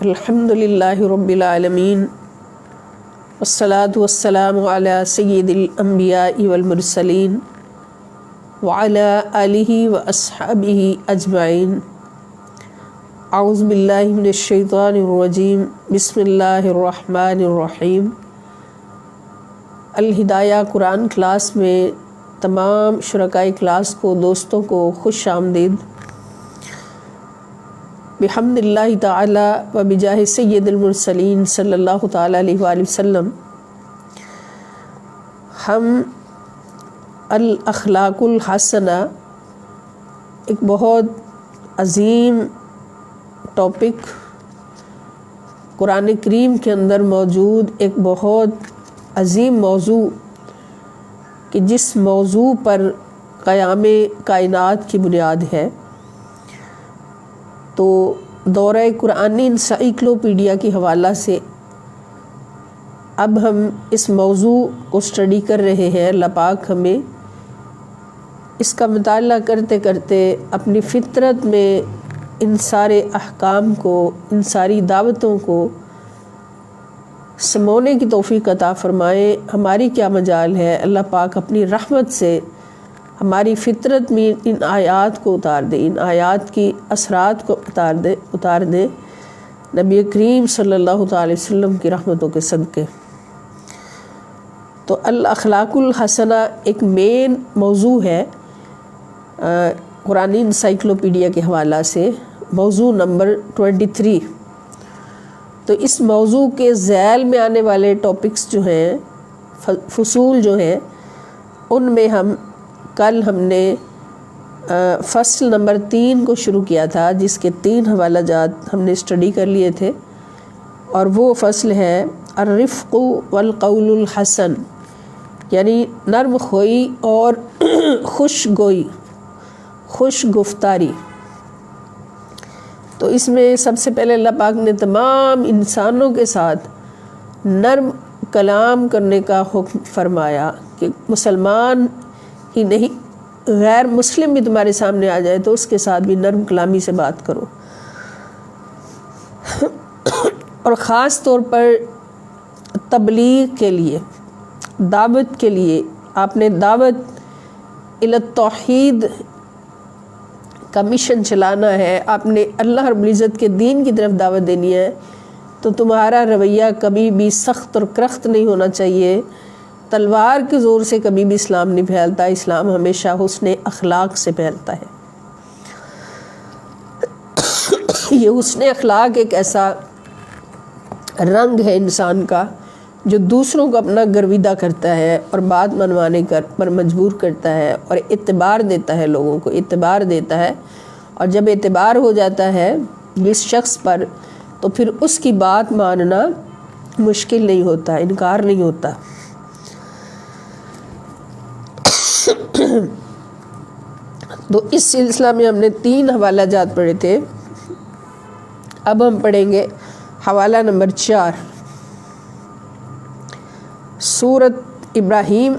الحمدللہ رب العالمین والصلاة والسلام علی سید الانبیاء والمرسلین وعلی آلہ واصحابہ اجمعین۔ اعوذ باللہ من الشیطان الرجیم، بسم اللہ الرحمن الرحیم۔ الہدایہ قرآن کلاس میں تمام شرکائے کلاس کو، دوستوں کو خوش آمدید۔ بحمد اللہ تعالی و بجاہ سید المرسلین صلی اللہ تعالی علیہ وآلہ وسلم ہم الاخلاق الحسنہ، ایک بہت عظیم ٹاپک، قرآن کریم کے اندر موجود ایک بہت عظیم موضوع کہ جس موضوع پر قیام کائنات کی بنیاد ہے، تو دورہ قرآنی انسائیکلوپیڈیا کے حوالہ سے اب ہم اس موضوع کو اسٹڈی کر رہے ہیں۔ اللہ پاک ہمیں اس کا مطالعہ کرتے کرتے اپنی فطرت میں ان سارے احکام کو، ان ساری دعوتوں کو سمونے کی توفیق عطا فرمائے۔ ہماری کیا مجال ہے، اللہ پاک اپنی رحمت سے ہماری فطرت میں ان آیات کو اتار دے، ان آیات کی اثرات کو اتار دے نبی کریم صلی اللہ تعالی وسلم کی رحمتوں کے صدقے۔ تو الاخلاق الحسنہ ایک مین موضوع ہے قرآن انسائیکلوپیڈیا کے حوالہ سے، موضوع نمبر 23۔ تو اس موضوع کے ذیل میں آنے والے ٹاپکس جو ہیں، فصول جو ہیں، ان میں کل ہم نے فصل نمبر 3 کو شروع کیا تھا، جس کے 3 حوالہ جات ہم نے اسٹڈی کر لیے تھے، اور وہ فصل ہے الرفق والقول الحسن، یعنی نرم خوئی اور خوش گوئی، خوش گفتاری۔ تو اس میں سب سے پہلے اللہ پاک نے تمام انسانوں کے ساتھ نرم کلام کرنے کا حکم فرمایا کہ مسلمان ہی نہیں، غیر مسلم بھی تمہارے سامنے آ جائے تو اس کے ساتھ بھی نرم کلامی سے بات کرو، اور خاص طور پر تبلیغ کے لیے، دعوت کے لیے آپ نے دعوت الی التوحید کا مشن چلانا ہے، آپ نے اللہ رب العزت کے دین کی طرف دعوت دینی ہے، تو تمہارا رویہ کبھی بھی سخت اور کرخت نہیں ہونا چاہیے۔ تلوار کے زور سے کبھی بھی اسلام نہیں پھیلتا، اسلام ہمیشہ حسن اخلاق سے پھیلتا ہے۔ یہ حسن اخلاق ایک ایسا رنگ ہے انسان کا جو دوسروں کو اپنا گرویدہ کرتا ہے اور بات منوانے پر مجبور کرتا ہے، اور اعتبار دیتا ہے، لوگوں کو اعتبار دیتا ہے، اور جب اعتبار ہو جاتا ہے جس شخص پر، تو پھر اس کی بات ماننا مشکل نہیں ہوتا، انکار نہیں ہوتا۔ تو اس سلسلہ میں ہم نے 3 حوالہ جات پڑھے تھے، اب ہم پڑھیں گے حوالہ نمبر 4، سورۃ ابراہیم،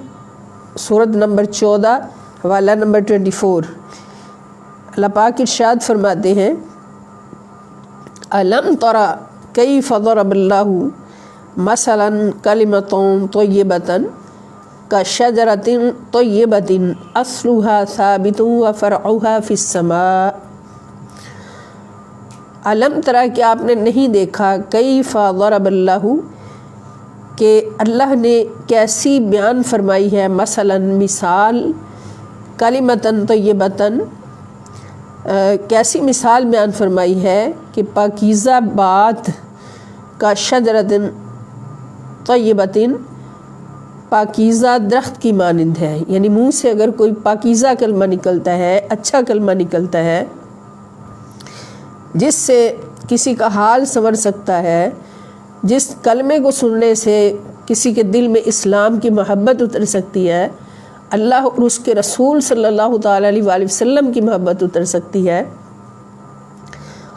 سورۃ نمبر 14، حوالہ نمبر 24۔ اللہ پاک ارشاد فرماتے ہیں أَلَمْ تَرَ كَيْفَ ضَرَبَ اللَّهُ مَثَلًا كَلِمَةً طَيِّبَةً كَشَجَرَةٍ طَيِّبَةٍ أَصْلُهَا ثَابِتٌ وَفَرْعُهَا فِي السَّمَاءِ۔ علم ترا کہ آپ نے نہیں دیکھا، کیف ضرب اللہ، کہ اللہ نے کیسی بیان فرمائی ہے، مثلا مثال، کلمتاً طیبتاً، کیسی مثال بیان فرمائی ہے کہ پاکیزہ بات، کا شجرۃ طیبۃ، پاکیزہ درخت کی مانند ہے، یعنی منہ سے اگر کوئی پاکیزہ کلمہ نکلتا ہے، اچھا کلمہ نکلتا ہے جس سے کسی کا حال سنور سکتا ہے، جس کلمے کو سننے سے کسی کے دل میں اسلام کی محبت اتر سکتی ہے، اللہ اور اس کے رسول صلی اللہ تعالی علیہ وآلہ وسلم کی محبت اتر سکتی ہے،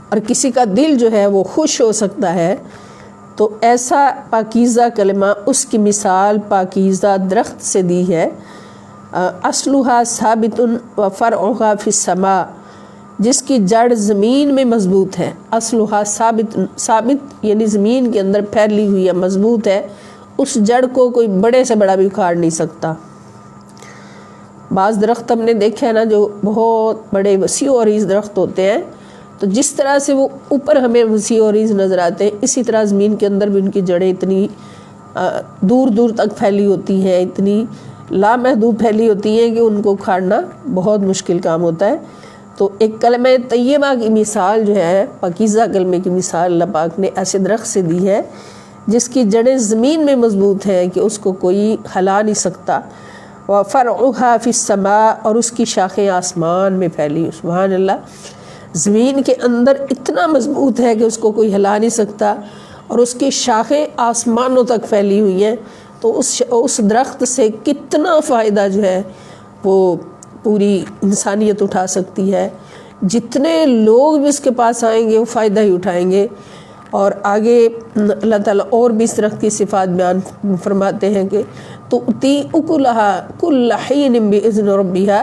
اور کسی کا دل جو ہے وہ خوش ہو سکتا ہے، تو ایسا پاکیزہ کلمہ، اس کی مثال پاکیزہ درخت سے دی ہے۔ اصلها ثابت و فرعها فی السماء، جس کی جڑ زمین میں مضبوط ہے، اصلھا ثابت یعنی زمین کے اندر پھیلی ہوئی ہے، مضبوط ہے، اس جڑ کو کوئی بڑے سے بڑا بھی اکھاڑ نہیں سکتا۔ بعض درخت ہم نے دیکھا ہے نا جو بہت بڑے وسیع و عریض درخت ہوتے ہیں، تو جس طرح سے وہ اوپر ہمیں وسیع و عریض نظر آتے ہیں، اسی طرح زمین کے اندر بھی ان کی جڑیں اتنی دور دور تک پھیلی ہوتی ہیں، اتنی لامحدود پھیلی ہوتی ہیں کہ ان کو اکھاڑنا بہت مشکل کام ہوتا ہے۔ تو ایک کلمہ طیبہ کی مثال جو ہے، پاکیزہ کلمے کی مثال اللہ پاک نے ایسے درخت سے دی ہے جس کی جڑیں زمین میں مضبوط ہیں کہ اس کو کوئی ہلا نہیں سکتا۔ وَفَرْعُهَا فِي السَّمَاءِ، اور اس کی شاخیں آسمان میں پھیلی۔ سبحان اللہ، زمین کے اندر اتنا مضبوط ہے کہ اس کو کوئی ہلا نہیں سکتا، اور اس کی شاخیں آسمانوں تک پھیلی ہوئی ہیں۔ تو اس درخت سے کتنا فائدہ جو ہے وہ پوری انسانیت اٹھا سکتی ہے۔ جتنے لوگ بھی اس کے پاس آئیں گے وہ فائدہ ہی اٹھائیں گے۔ اور آگے اللہ تعالیٰ اور بھی اس درخت کی صفات بیان فرماتے ہیں کہ تؤتی اکلھا کل حین باذن ربھا،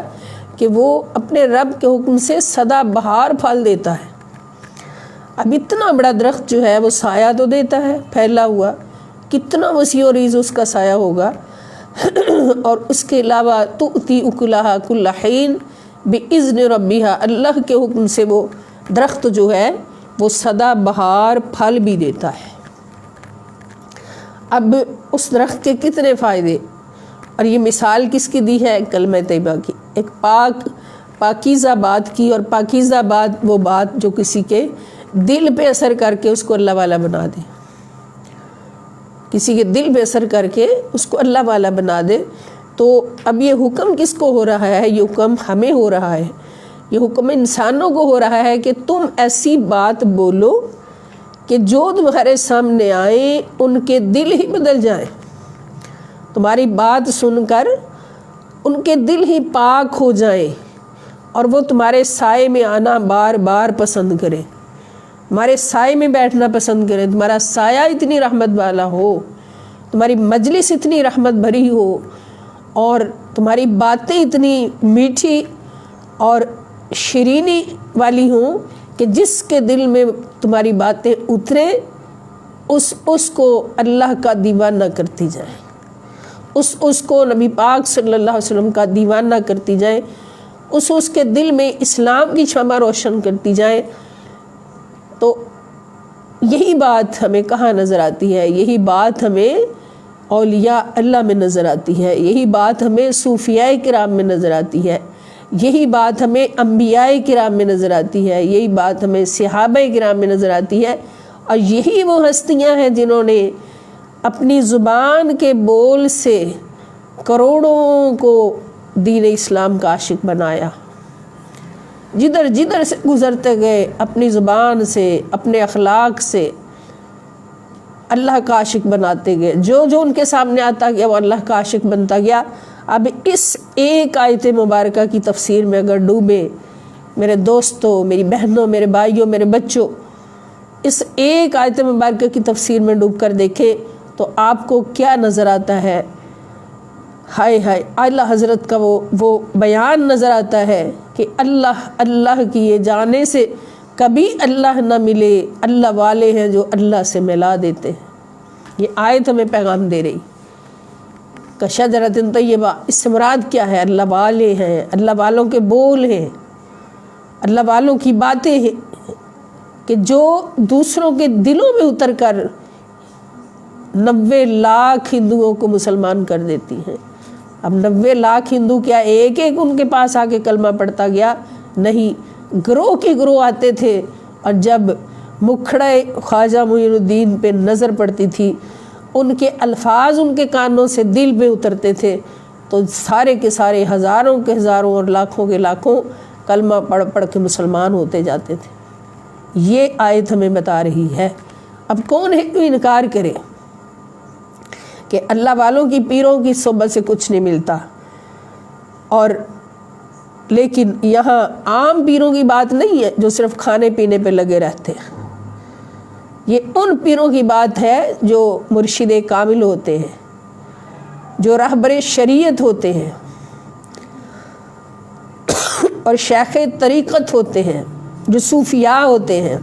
کہ وہ اپنے رب کے حکم سے سدا بہار پھل دیتا ہے۔ اب اتنا بڑا درخت جو ہے وہ سایہ تو دیتا ہے پھیلا ہوا، کتنا وسیع و عریض اس کا سایہ ہوگا، اور اس کے علاوہ تؤتی اکلھا کل حین باذن ربھا، اللہ کے حکم سے وہ درخت جو ہے وہ سدا بہار پھل بھی دیتا ہے۔ اب اس درخت کے کتنے فائدے، اور یہ مثال کس کی دی ہے؟ کلمہ طیبہ کی، ایک پاکیزہ بات کی، اور پاکیزہ بات وہ بات جو کسی کے دل پہ اثر کر کے اس کو اللہ والا بنا دے، کسی کے دل پہ اثر کر کے اس کو اللہ والا بنا دے۔ تو اب یہ حکم کس کو ہو رہا ہے؟ یہ حکم ہمیں ہو رہا ہے، یہ حکم انسانوں کو ہو رہا ہے کہ تم ایسی بات بولو کہ جو تمہارے سامنے آئیں ان کے دل ہی بدل جائیں، تمہاری بات سن کر ان کے دل ہی پاک ہو جائیں، اور وہ تمہارے سائے میں آنا بار بار پسند کریں، تمہارے سائے میں بیٹھنا پسند کریں، تمہارا سایہ اتنی رحمت والا ہو، تمہاری مجلس اتنی رحمت بھری ہو، اور تمہاری باتیں اتنی میٹھی اور شیرینی والی ہوں کہ جس کے دل میں تمہاری باتیں اترے اس کو اللہ کا دیوانہ کرتی جائیں، اس کو نبی پاک صلی اللہ علیہ وسلم کا دیوانہ کرتی جائیں، اس کے دل میں اسلام کی شمع روشن کرتی جائیں۔ تو یہی بات ہمیں کہاں نظر آتی ہے؟ یہی بات ہمیں اولیاء اللہ میں نظر آتی ہے، یہی بات ہمیں صوفیاء کرام میں نظر آتی ہے، یہی بات ہمیں انبیاء کرام میں نظر آتی ہے، یہی بات ہمیں صحابہ کرام میں نظر آتی ہے، اور یہی وہ ہستیاں ہیں جنہوں نے اپنی زبان کے بول سے کروڑوں کو دین اسلام کا عاشق بنایا، جدھر جدھر سے گزرتے گئے اپنی زبان سے، اپنے اخلاق سے اللہ کا عاشق بناتے گئے، جو جو ان کے سامنے آتا گیا وہ اللہ کا عاشق بنتا گیا۔ اب اس ایک آیت مبارکہ کی تفسیر میں اگر ڈوبے میرے دوستوں، میری بہنوں، میرے بھائیوں، میرے بچوں، اس ایک آیت مبارکہ کی تفسیر میں ڈوب کر دیکھیں تو آپ کو کیا نظر آتا ہے؟ ہائے ہائے، اعلیٰ حضرت کا وہ بیان نظر آتا ہے کہ اللہ کی یہ جانے سے کبھی اللہ نہ ملے، اللہ والے ہیں جو اللہ سے ملا دیتے ہیں۔ یہ آیت ہمیں پیغام دے رہی کہ شجرۃ طیبہ، اس سے مراد کیا ہے؟ اللہ والے ہیں، اللہ والوں کے بول ہیں، اللہ والوں کی باتیں ہیں کہ جو دوسروں کے دلوں میں اتر کر 90 لاکھ ہندوؤں کو مسلمان کر دیتی ہیں۔ اب 90 لاکھ ہندو کیا ایک ایک ان کے پاس آ کے کلمہ پڑھتا گیا؟ نہیں، گروہ کے گروہ آتے تھے، اور جب مکھڑے خواجہ معین الدین پہ نظر پڑتی تھی، ان کے الفاظ ان کے کانوں سے دل پہ اترتے تھے، تو سارے کے سارے ہزاروں کے ہزاروں اور لاکھوں کے لاکھوں کلمہ پڑھ پڑھ کے مسلمان ہوتے جاتے تھے۔ یہ آیت ہمیں بتا رہی ہے۔ اب کون ہے کوئی انکار کرے کہ اللہ والوں کی پیروں کی صحبت سے کچھ نہیں ملتا، اور لیکن یہاں عام پیروں کی بات نہیں ہے جو صرف کھانے پینے پہ لگے رہتے ہیں، یہ ان پیروں کی بات ہے جو مرشد کامل ہوتے ہیں، جو رہبر شریعت ہوتے ہیں اور شیخ طریقت ہوتے ہیں، جو صوفیاء ہوتے ہیں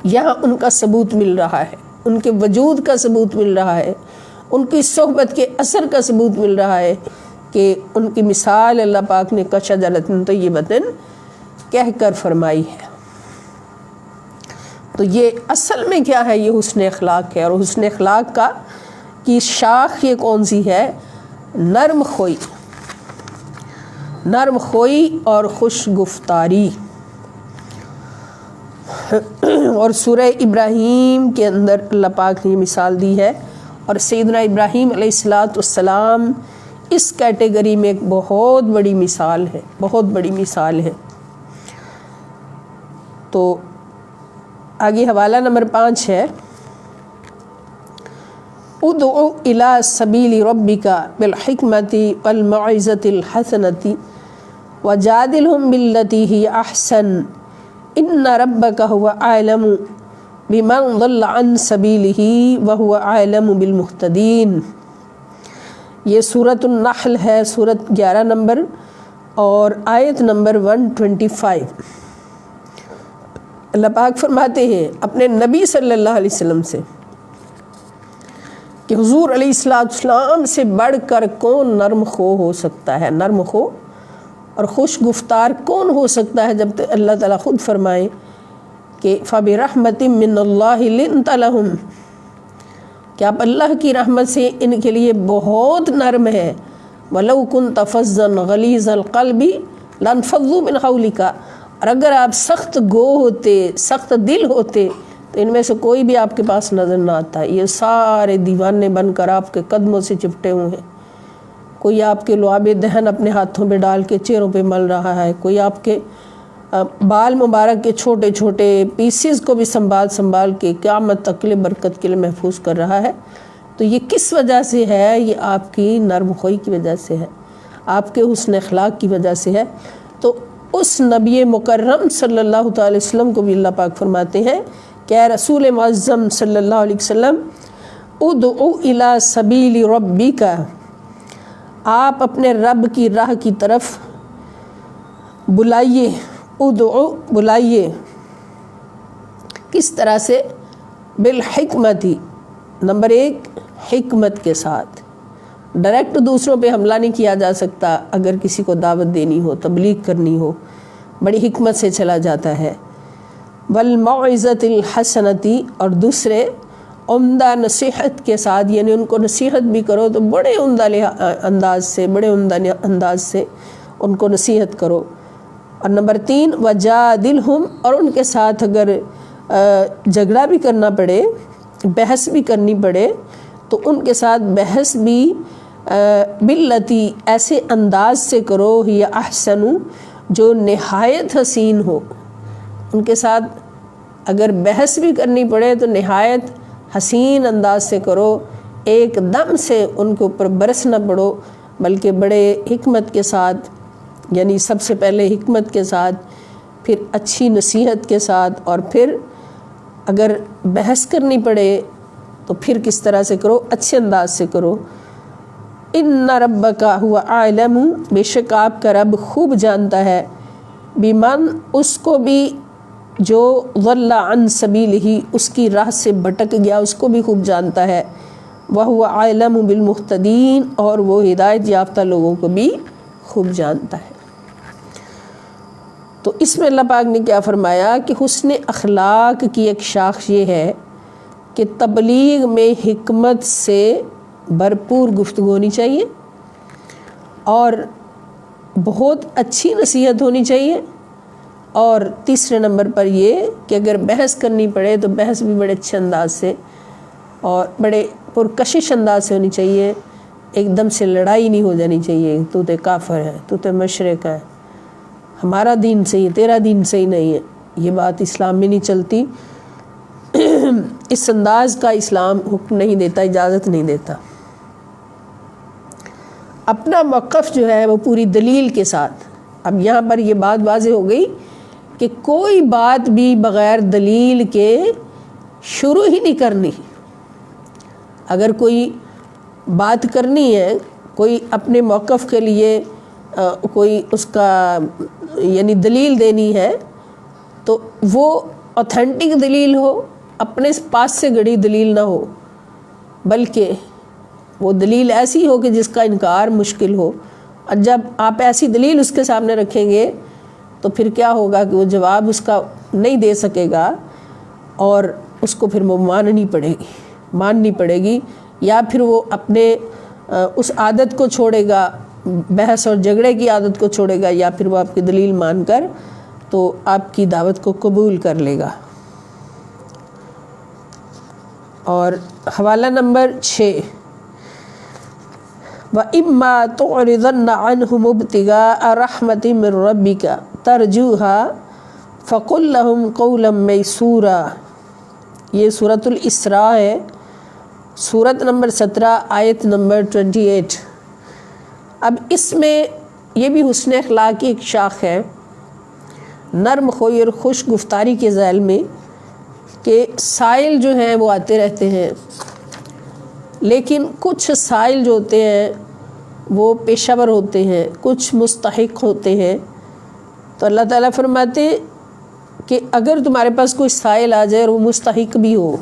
یہاں ان کا ثبوت مل رہا ہے، ان کے وجود کا ثبوت مل رہا ہے، ان کی صحبت کے اثر کا ثبوت مل رہا ہے کہ ان کی مثال اللہ پاک نے کشجرۃ طیبۃ کہہ کر فرمائی ہے۔ تو یہ اصل میں کیا ہے؟ یہ حسن اخلاق ہے، اور حسن اخلاق کا کی شاخ یہ کون سی ہے؟ نرم خوئی، نرم خوئی اور خوش گفتاری۔ اور سورہ ابراہیم کے اندر اللہ پاک نے یہ مثال دی ہے، اور سیدنا ابراہیم علیہ السلام اس کیٹیگری میں ایک بہت بڑی مثال ہے، بہت بڑی مثال ہے۔ تو آگے حوالہ نمبر 5 ہے، ادعو الی سبیل ربک بالحکمۃ والموعظۃ الحسنۃ وجادلہم باللتی ہی احسن ان ربک هو اعلم بمن ضل عن سبیلہ وهو اعلم بالمہتدین۔ یہ سورۃ النحل ہے، سورۃ 11 نمبر اور آیت نمبر 125۔ اللہ پاک فرماتے ہیں اپنے نبی صلی اللہ علیہ وسلم سے کہ حضور علیہ السلام سے بڑھ کر کون نرم خو ہو سکتا ہے، نرم خو اور خوش گفتار کون ہو سکتا ہے، جب اللہ تعالیٰ خود فرمائے کہ فَبِرَحْمَةٍ مِّنَ اللَّهِ لِنْتَ لَهُمْ، کہ آپ اللہ کی رحمت سے ان کے لیے بہت نرم ہے۔ وَلَوْ كُنْتَ فَظًّا غَلِيظَ الْقَلْبِ لَانفَضُّوا مِنْ حَوْلِكَ، اور اگر آپ سخت گو ہوتے، سخت دل ہوتے تو ان میں سے کوئی بھی آپ کے پاس نظر نہ آتا۔ یہ سارے دیوانے بن کر آپ کے قدموں سے چپٹے ہوئے ہیں، کوئی آپ کے لعاب دہن اپنے ہاتھوں پہ ڈال کے چہروں پہ مل رہا ہے، کوئی آپ کے بال مبارک کے چھوٹے چھوٹے پیسز کو بھی سنبھال کے قیامت تک کے لیے برکت کے لیے محفوظ کر رہا ہے۔ تو یہ کس وجہ سے ہے؟ یہ آپ کی نرم خوئی کی وجہ سے ہے، آپ کے حسن اخلاق کی وجہ سے ہے۔ تو اس نبی مکرم صلی اللہ تعالی وسلم کو بھی اللہ پاک فرماتے ہیں کہ اے رسول معظم صلی اللہ علیہ وسلم، ادعو الی سبیل ربک، آپ اپنے رب کی راہ کی طرف بلائیے، ادعو بلائیے، کس طرح سے؟ بالحکمت، نمبر 1 حکمت کے ساتھ۔ ڈائریکٹ دوسروں پہ حملہ نہیں کیا جا سکتا، اگر کسی کو دعوت دینی ہو، تبلیغ کرنی ہو، بڑی حکمت سے چلا جاتا ہے۔ والموعظۃ الحسنۃ، اور دوسرے عمدہ نصیحت کے ساتھ، یعنی ان کو نصیحت بھی کرو تو بڑے عمدہ انداز سے ان کو نصیحت کرو۔ اور نمبر 3 وجادلہم، اور ان کے ساتھ اگر جھگڑا بھی کرنا پڑے، بحث بھی کرنی پڑے تو ان کے ساتھ بحث بھی باللتی، ایسے انداز سے کرو، ہی احسن، جو نہایت حسین ہو۔ ان کے ساتھ اگر بحث بھی کرنی پڑے تو نہایت حسین انداز سے کرو، ایک دم سے ان کے اوپر برس نہ پڑو، بلکہ بڑے حکمت کے ساتھ، یعنی سب سے پہلے حکمت کے ساتھ، پھر اچھی نصیحت کے ساتھ، اور پھر اگر بحث کرنی پڑے تو پھر کس طرح سے کرو؟ اچھے انداز سے کرو۔ ان ربک هو اعلم، بے شک آپ کا رب خوب جانتا ہے، بمن، اس کو بھی جو ضل عن سبیلہ، اس کی راہ سے بھٹک گیا، اس کو بھی خوب جانتا ہے۔ وہو اعلم بالمہتدین، اور وہ ہدایت یافتہ لوگوں کو بھی خوب جانتا ہے۔ تو اس میں اللہ پاک نے کیا فرمایا کہ حسن اخلاق کی ایک شاخ یہ ہے کہ تبلیغ میں حکمت سے بھرپور گفتگو ہونی چاہیے، اور بہت اچھی نصیحت ہونی چاہیے، اور تیسرے نمبر پر یہ کہ اگر بحث کرنی پڑے تو بحث بھی بڑے اچھے انداز سے اور بڑے پرکشش انداز سے ہونی چاہیے، ایک دم سے لڑائی نہیں ہو جانی چاہیے، تو تے کافر ہے، تو تے مشرک ہے، ہمارا دین صحیح ہے، تیرا دین صحیح نہیں ہے، یہ بات اسلام میں نہیں چلتی۔ اس انداز کا اسلام حکم نہیں دیتا، اجازت نہیں دیتا۔ اپنا موقف جو ہے وہ پوری دلیل کے ساتھ۔ اب یہاں پر یہ بات واضح ہو گئی کہ کوئی بات بھی بغیر دلیل کے شروع ہی نہیں کرنی۔ اگر کوئی بات کرنی ہے، کوئی اپنے موقف کے لیے کوئی اس کا یعنی دلیل دینی ہے تو وہ اوتھینٹک دلیل ہو، اپنے پاس سے گڑی دلیل نہ ہو، بلکہ وہ دلیل ایسی ہو کہ جس کا انکار مشکل ہو۔ اور جب آپ ایسی دلیل اس کے سامنے رکھیں گے تو پھر کیا ہوگا کہ وہ جواب اس کا نہیں دے سکے گا اور اس کو پھر وہ ماننی پڑے گی، یا پھر وہ اپنے اس عادت کو چھوڑے گا، بحث اور جھگڑے کی عادت کو چھوڑے گا، یا پھر وہ آپ کی دلیل مان کر تو آپ کی دعوت کو قبول کر لے گا۔ اور حوالہ نمبر 6، وَإِمَّا تُعْرِضَنَّ عَنْهُمُ ابْتِغَاءَ رَحْمَةٍ مِّن رَّبِّكَ تَرْجُوهَا فَقُل لَّهُمْ قَوْلًا مَّيْسُورًا۔ یہ سورۃ الاسراء ہے، سورت نمبر 17 آیت نمبر 28۔ اب اس میں یہ بھی حسن اخلاق کی ایک شاخ ہے، نرم خوئی اور خوش گفتاری کے ذیل میں، کہ سائل جو ہیں وہ آتے رہتے ہیں، لیکن کچھ سائل جو ہوتے ہیں وہ پیشہ ور ہوتے ہیں، کچھ مستحق ہوتے ہیں۔ تو اللہ تعالیٰ فرماتے کہ اگر تمہارے پاس کوئی سائل آ جائے اور وہ مستحق بھی ہو،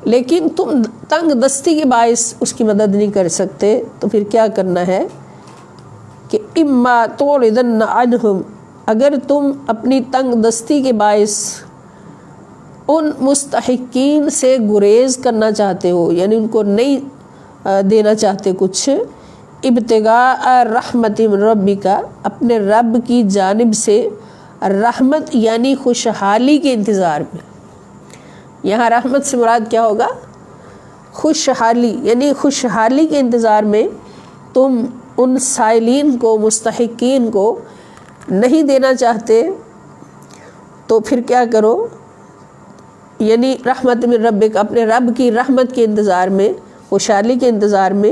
لیکن تم تنگ دستی کے باعث اس کی مدد نہیں کر سکتے، تو پھر کیا کرنا ہے کہ اما تعرضن عنہم، اگر تم اپنی تنگ دستی کے باعث ان مستحقین سے گریز کرنا چاہتے ہو، یعنی ان کو نہیں دینا چاہتے کچھ، ابتغاء رحمت من ربک، اپنے رب کی جانب سے رحمت یعنی خوشحالی کے انتظار میں۔ یہاں رحمت سے مراد کیا ہوگا؟ خوشحالی، یعنی خوشحالی کے انتظار میں تم ان سائلین کو، مستحقین کو نہیں دینا چاہتے، تو پھر کیا کرو؟ یعنی رحمت من ربک، اپنے رب کی رحمت کے انتظار میں، خوشحالی کے انتظار میں،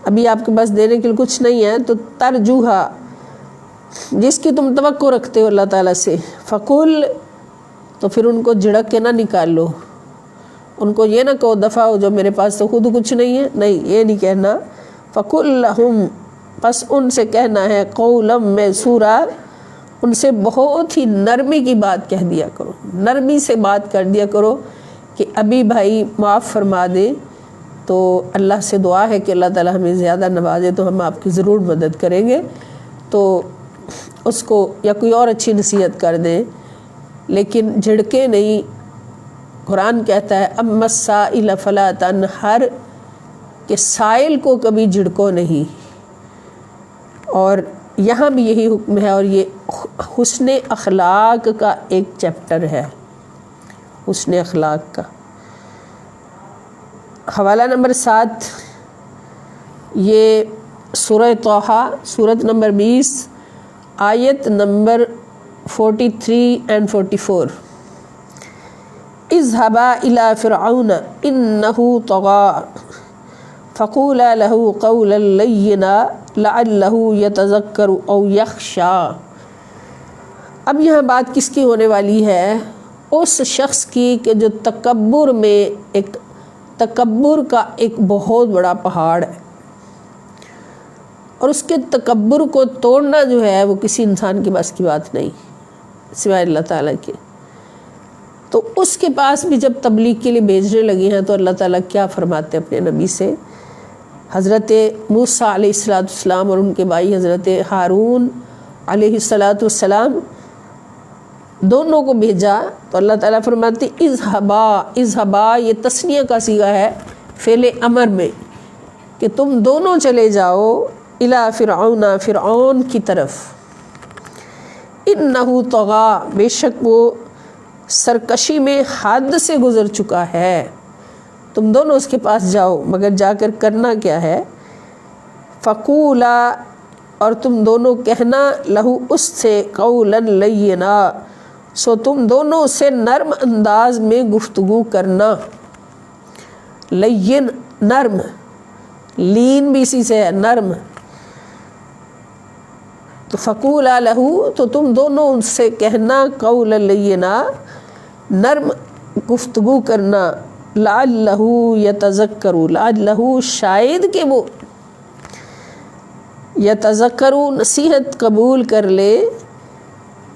ابھی آپ کے پاس دینے کے لیے کچھ نہیں ہے، تو ترجوہا، جس کی تم توقع رکھتے ہو اللہ تعالیٰ سے، فقل، تو پھر ان کو جھڑک کے نہ نکال لو، ان کو یہ نہ کہو دفع ہو جو میرے پاس تو خود کچھ نہیں ہے، نہیں، یہ نہیں کہنا۔ فقل لہم، پس ان سے کہنا ہے قولا میسورا، ان سے بہت ہی نرمی کی بات کہہ دیا کرو، نرمی سے بات کر دیا کرو کہ ابھی بھائی معاف فرما دے۔ تو اللہ سے دعا ہے کہ اللہ تعالیٰ ہمیں زیادہ نوازے تو ہم آپ کی ضرور مدد کریں گے، تو اس کو یا کوئی اور اچھی نصیحت کر دیں، لیکن جھڑکے نہیں۔ قرآن کہتا ہے اما السائل فلا تنہر، کہ سائل کو کبھی جھڑکو نہیں۔ اور یہاں بھی یہی حکم ہے، اور یہ حسن اخلاق کا ایک چیپٹر ہے، حسن اخلاق کا۔ حوالہ نمبر 7، یہ سورہ طٰہٰ، سورت نمبر 20 آیت نمبر 43 and 44۔ اذهبا إلى فرعون إنه طغى فقولا له قولا لينا لعله يتذكر أو يخشى۔ اب یہاں بات کس کی ہونے والی ہے؟ اس شخص کی کہ جو تکبر میں، ایک تکبر کا ایک بہت بڑا پہاڑ ہے، اور اس کے تکبر کو توڑنا جو ہے وہ کسی انسان کے بس کی بات نہیں سوائے اللہ تعالیٰ کے۔ تو اس کے پاس بھی جب تبلیغ کے لیے بھیجنے لگے ہیں تو اللہ تعالیٰ کیا فرماتے ہیں اپنے نبی سے؟ حضرت موسیٰ علیہ السلام اور ان کے بھائی حضرت ہارون علیہ السلام دونوں کو بھیجا، تو اللہ تعالیٰ فرماتے اذهبا، یہ تثنیہ کا صیغہ ہے فعل امر میں، کہ تم دونوں چلے جاؤ الی فرعون، فرعون کی طرف، انہ طغیٰ، بے شک وہ سرکشی میں حد سے گزر چکا ہے، تم دونوں اس کے پاس جاؤ، مگر جا کر کرنا کیا ہے؟ فقولا، اور تم دونوں کہنا، لہو، اس سے، قولا لینا، سو تم دونوں سے نرم انداز میں گفتگو کرنا۔ لین، نرم، لین بھی اسی سے ہے، نرم۔ تو فقولا لہو، تو تم دونوں ان سے کہنا، قولا لینا، نرم گفتگو کرنا، لعلہ یتذکر، لعلہ شاید کہ وہ یتذکرو نصیحت قبول کر لے،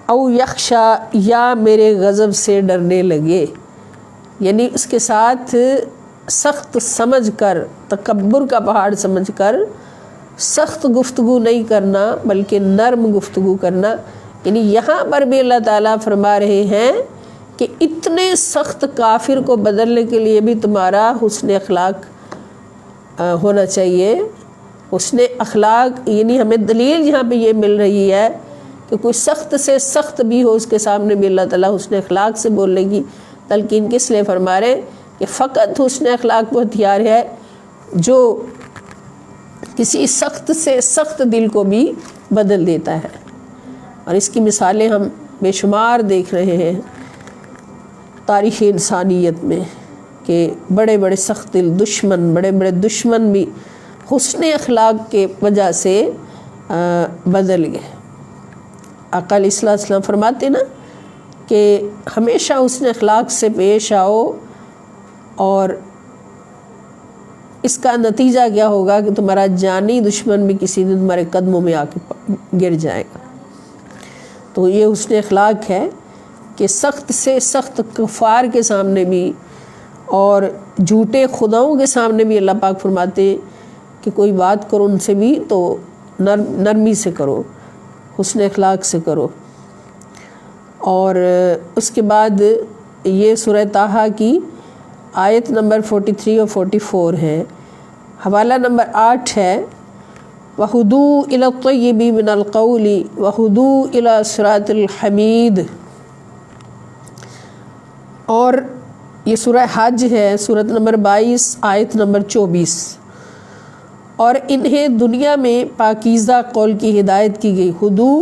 او یخشا یا میرے غضب سے ڈرنے لگے، یعنی اس کے ساتھ سخت سمجھ کر، تکبر کا پہاڑ سمجھ کر سخت گفتگو نہیں کرنا بلکہ نرم گفتگو کرنا۔ یعنی یہاں پر بھی اللہ تعالیٰ فرما رہے ہیں کہ اتنے سخت کافر کو بدلنے کے لیے بھی تمہارا حسن اخلاق ہونا چاہیے۔ حسن اخلاق یعنی ہمیں دلیل یہاں پہ یہ مل رہی ہے کہ کوئی سخت سے سخت بھی ہو، اس کے سامنے بھی اللہ تعالیٰ حسن اخلاق سے بولنے کی تلقین کس لیے فرما رہے ہیں کہ فقط حسن اخلاق وہ ہتھیار ہے جو کسی سخت سے سخت دل کو بھی بدل دیتا ہے، اور اس کی مثالیں ہم بے شمار دیکھ رہے ہیں تاریخ انسانیت میں کہ بڑے بڑے سخت دل دشمن، بڑے بڑے دشمن بھی حسن اخلاق کے وجہ سے بدل گئے۔ آقا علیہ الصلوۃ والسلام فرماتے نا کہ ہمیشہ حسن اخلاق سے پیش آؤ، اور اس کا نتیجہ کیا ہوگا کہ تمہارا جانی دشمن بھی کسی دن تمہارے قدموں میں آ کے گر جائے گا۔ تو یہ حسن اخلاق ہے کہ سخت سے سخت کفار کے سامنے بھی اور جھوٹے خداؤں کے سامنے بھی اللہ پاک فرماتے کہ کوئی بات کرو ان سے بھی تو نرمی سے کرو، حسن اخلاق سے کرو۔ اور اس کے بعد یہ سورہ طٰہٰ کی آیت نمبر 43 اور 44 ہے، حوالہ نمبر 8 ہے وَهُدُوا إِلَى الطَّيِّبِ مِنَ الْقَوْلِ وَهُدُوا إِلَى صِرَاطِ الْحَمِيدِ۔ اور یہ سورہ حج ہے، سورۃ نمبر 22 آیت نمبر 24۔ اور انہیں دنیا میں پاکیزہ قول کی ہدایت کی گئی، ہدو،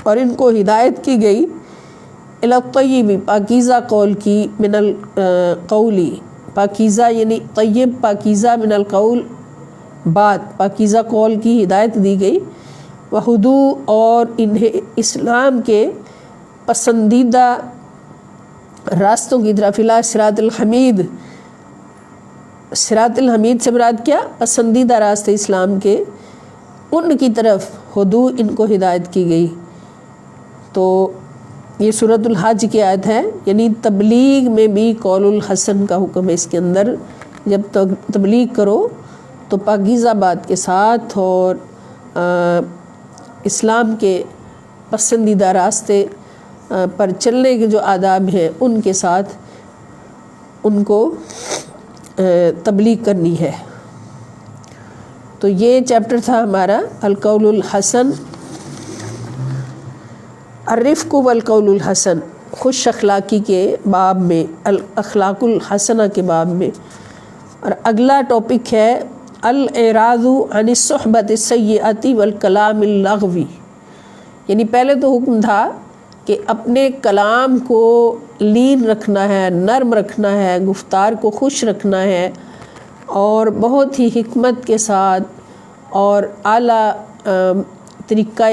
اور ان کو ہدایت کی گئی الی الطیب، پاکیزہ قول کی، من القولی، پاکیزہ یعنی طیب پاکیزہ، من القول بات، پاکیزہ قول کی ہدایت دی گئی، وہدو، اور انہیں اسلام کے پسندیدہ راستوں کی طرف، الی صراط الحمید، صراط الحمید سے مراد کیا؟ پسندیدہ راستے اسلام کے، ان کی طرف ہدو، ان کو ہدایت کی گئی۔ تو یہ سورۃ الحج کی آیت ہے، یعنی تبلیغ میں بھی قول الحسن کا حکم ہے اس کے اندر۔ جب تک تبلیغ کرو تو پاکیزہ بات کے ساتھ اور اسلام کے پسندیدہ راستے پر چلنے کے جو آداب ہیں ان کے ساتھ ان کو تبلیغ کرنی ہے۔ تو یہ چیپٹر تھا ہمارا القول الحسن، الرفق والقول الحسن، خوش اخلاقی کے باب میں، الاخلاق الحسنہ کے باب میں۔ اور اگلا ٹاپک ہے الاعراض عن الصحبۃ السیئۃ والکلام اللغوی، یعنی پہلے تو حکم تھا کہ اپنے کلام کو لین رکھنا ہے، نرم رکھنا ہے، گفتار کو خوش رکھنا ہے، اور بہت ہی حکمت کے ساتھ اور اعلیٰ طریقہ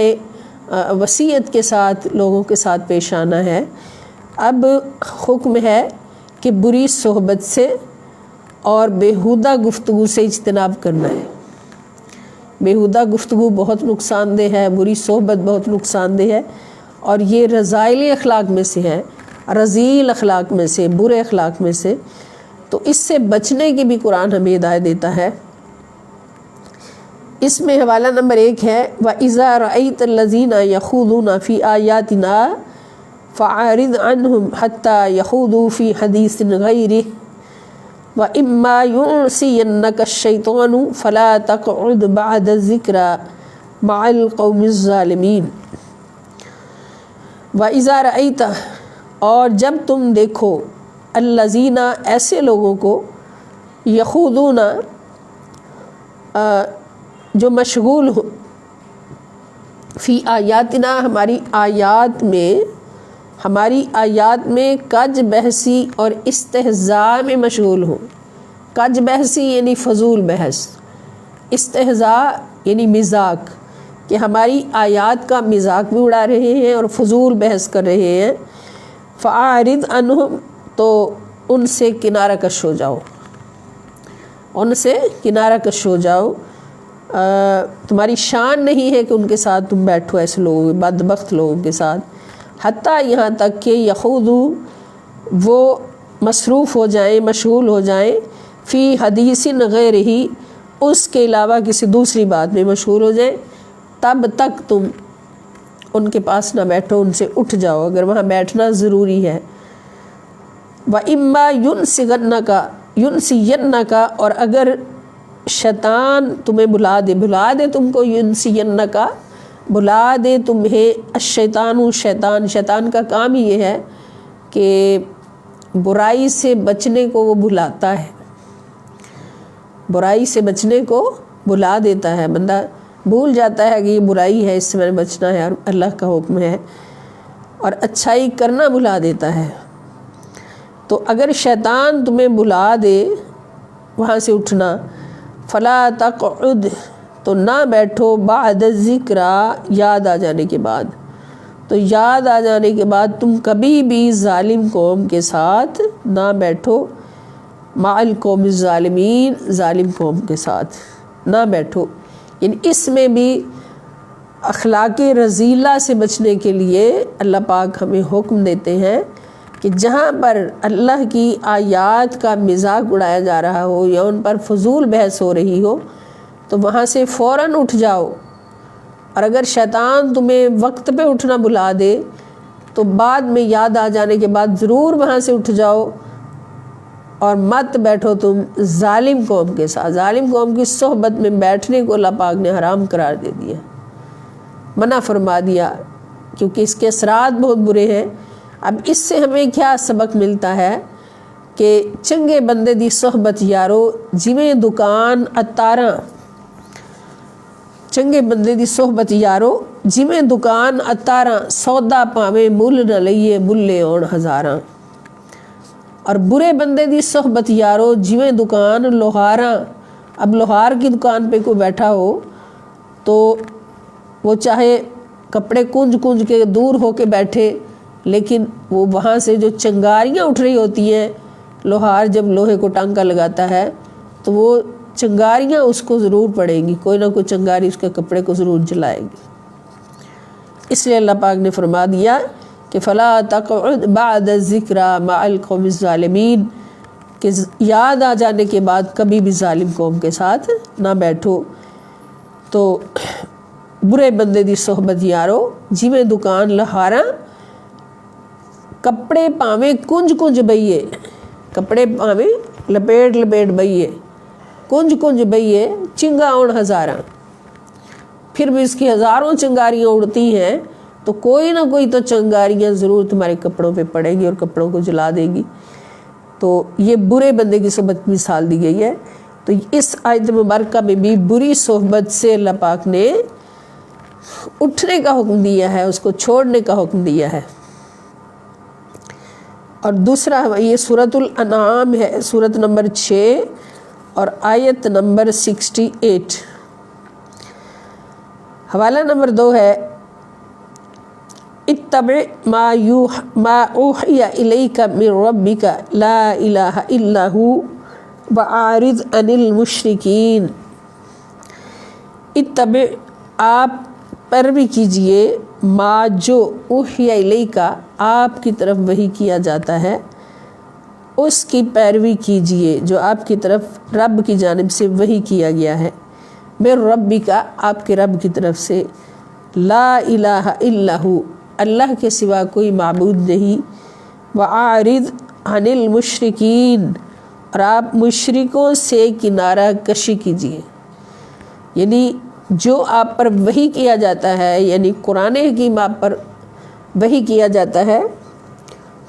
وصیت کے ساتھ لوگوں کے ساتھ پیش آنا ہے۔ اب حکم ہے کہ بری صحبت سے اور بیہودہ گفتگو سے اجتناب کرنا ہے۔ بیہودہ گفتگو بہت نقصان دہ ہے، بری صحبت بہت نقصان دہ ہے، اور یہ رذائل اخلاق میں سے ہے، رذیل اخلاق میں سے، برے اخلاق میں سے۔ تو اس سے بچنے کی بھی قرآن ہمیں ہدایت دیتا ہے۔ اس میں حوالہ نمبر 1 ہے وَإِذَا رَأَيْتَ الَّذِينَ يَخُوضُونَ فِي آيَاتِنَا فَأَعْرِضْ عَنْهُمْ حَتَّى يَخُوضُوا فِي حَدِيثٍ غَيْرِهِ وَإِمَّا يُنْسِيَنَّكَ الشَّيْطَانُ فَلَا تَقْعُدْ بَعْدَ الذِّكْرَى مَعَ الْقَوْمِ الظَّالِمِينَ۔ وَإِذَا رَأَيْتَ، اور جب تم دیکھو، الذین، ایسے لوگوں کو، یخوضون، جو مشغول ہو، فی آیاتنا، ہماری آیات میں کج بحثی اور استہزاء میں مشغول ہو۔ کج بحثی یعنی فضول بحث، استہزاء یعنی مذاق، کہ ہماری آیات کا مذاق بھی اڑا رہے ہیں اور فضول بحث کر رہے ہیں۔ فَأَعْرِضْ عَنْهُمْ، تو ان سے کنارہ کش ہو جاؤ، ان سے کنارہ کش ہو جاؤ۔ تمہاری شان نہیں ہے کہ ان کے ساتھ تم بیٹھو ایسے لوگوں بدبخت لوگوں کے ساتھ، حتیٰ یہاں تک کہ یخوضو وہ مصروف ہو جائیں، مشغول ہو جائیں، فی حدیث غیر ہی اس کے علاوہ کسی دوسری بات میں مشغول ہو جائیں، تب تک تم ان کے پاس نہ بیٹھو، ان سے اٹھ جاؤ اگر وہاں بیٹھنا ضروری ہے۔ وَإِمَّا يُنْسِيَنَّكَ اور اگر شیطان تمہیں بلا دے تم کو، يُنْسِيَنَّكَ بلا دے تمہیں، شیطان کا کام ہی یہ ہے کہ برائی سے بچنے کو وہ بلاتا ہے، برائی سے بچنے کو بلا دیتا ہے، بندہ بھول جاتا ہے کہ یہ برائی ہے، اس سے میں نے بچنا ہے اور اللہ کا حکم ہے، اور اچھائی کرنا بلا دیتا ہے۔ تو اگر شیطان تمہیں بلا دے وہاں سے اٹھنا، فلا تقعد تو نہ بیٹھو، بعد الذکر یاد آ جانے کے بعد، تو یاد آ جانے کے بعد تم کبھی بھی ظالم قوم کے ساتھ نہ بیٹھو، مع القوم الظالمین ظالم قوم کے ساتھ نہ بیٹھو۔ یعنی اس میں بھی اخلاق رذیلہ سے بچنے کے لیے اللہ پاک ہمیں حکم دیتے ہیں کہ جہاں پر اللہ کی آیات کا مذاق اڑایا جا رہا ہو یا ان پر فضول بحث ہو رہی ہو تو وہاں سے فوراً اٹھ جاؤ، اور اگر شیطان تمہیں وقت پہ اٹھنا بلا دے تو بعد میں یاد آ جانے کے بعد ضرور وہاں سے اٹھ جاؤ، اور مت بیٹھو تم ظالم قوم کے ساتھ۔ ظالم قوم کی صحبت میں بیٹھنے کو اللہ پاک نے حرام قرار دے دیا، منع فرما دیا، کیونکہ اس کے اثرات بہت برے ہیں۔ اب اس سے ہمیں کیا سبق ملتا ہے کہ چنگے بندے دی صحبت یارو جویں دکان اتاراں، چنگے بندے دی صحبت یارو جویں دکان اتاراں، سودا پاویں مل نہ لئیے بلے ہون ہزاراں۔ اور برے بندے دی صحبت یارو جویں دکان لوہاراں، اب لوہار کی دکان پہ کوئی بیٹھا ہو تو وہ چاہے کپڑے کنج کے دور ہو کے بیٹھے، لیکن وہ وہاں سے جو چنگاریاں اٹھ رہی ہوتی ہیں، لوہار جب لوہے کو ٹانکا لگاتا ہے تو وہ چنگاریاں اس کو ضرور پڑیں گی، کوئی نہ کوئی چنگاری اس کے کپڑے کو ضرور جلائے گی۔ اس لیے اللہ پاک نے فرما دیا کہ فلا تقعد بعد الذکر مع القوم الظالمین، کہ یاد آ جانے کے بعد کبھی بھی ظالم قوم کے ساتھ نہ بیٹھو۔ تو برے بندے دی صحبت یارو جویں دکان لہاراں، کپڑے پاویں کنج بئیے، کپڑے پاویں لپیٹ بئیے، کنج بئیے، چنگا اون ہزاراں، پھر بھی اس کی ہزاروں چنگاریاں اڑتی ہیں تو کوئی نہ کوئی تو چنگاریاں ضرور تمہارے کپڑوں پہ پڑے گی اور کپڑوں کو جلا دے گی۔ تو یہ برے بندے کی صحبت مثال دی گئی ہے۔ تو اس آیت مبارکہ میں بھی بری صحبت سے اللہ پاک نے اٹھنے کا حکم دیا ہے، اس کو چھوڑنے کا حکم دیا ہے۔ اور دوسرا یہ سورۃ الانعام ہے، سورۃ نمبر 6 اور آیت نمبر 68۔ حوالہ نمبر 2 ہے اتبع ما اوحی الیک من ربک لا الہ الا ہو واعرض عن المشرکین۔ اتبع آپ پیروی کیجئے، ما جو اوحی الیک آپ کی طرف وحی کیا جاتا ہے، اس کی پیروی کیجئے جو آپ کی طرف رب کی جانب سے وحی کیا گیا ہے، من ربک آپ کے رب کی طرف سے، لا الہ الا ہو اللہ کے سوا کوئی معبود نہیں، وَأَعْرِضْ عَنِ الْمُشْرِكِينَ اور آپ مشرکوں سے کنارہ کشی کیجیے۔ یعنی جو آپ پر وحی کیا جاتا ہے، یعنی قرآن حکیم آپ پر وحی کیا جاتا ہے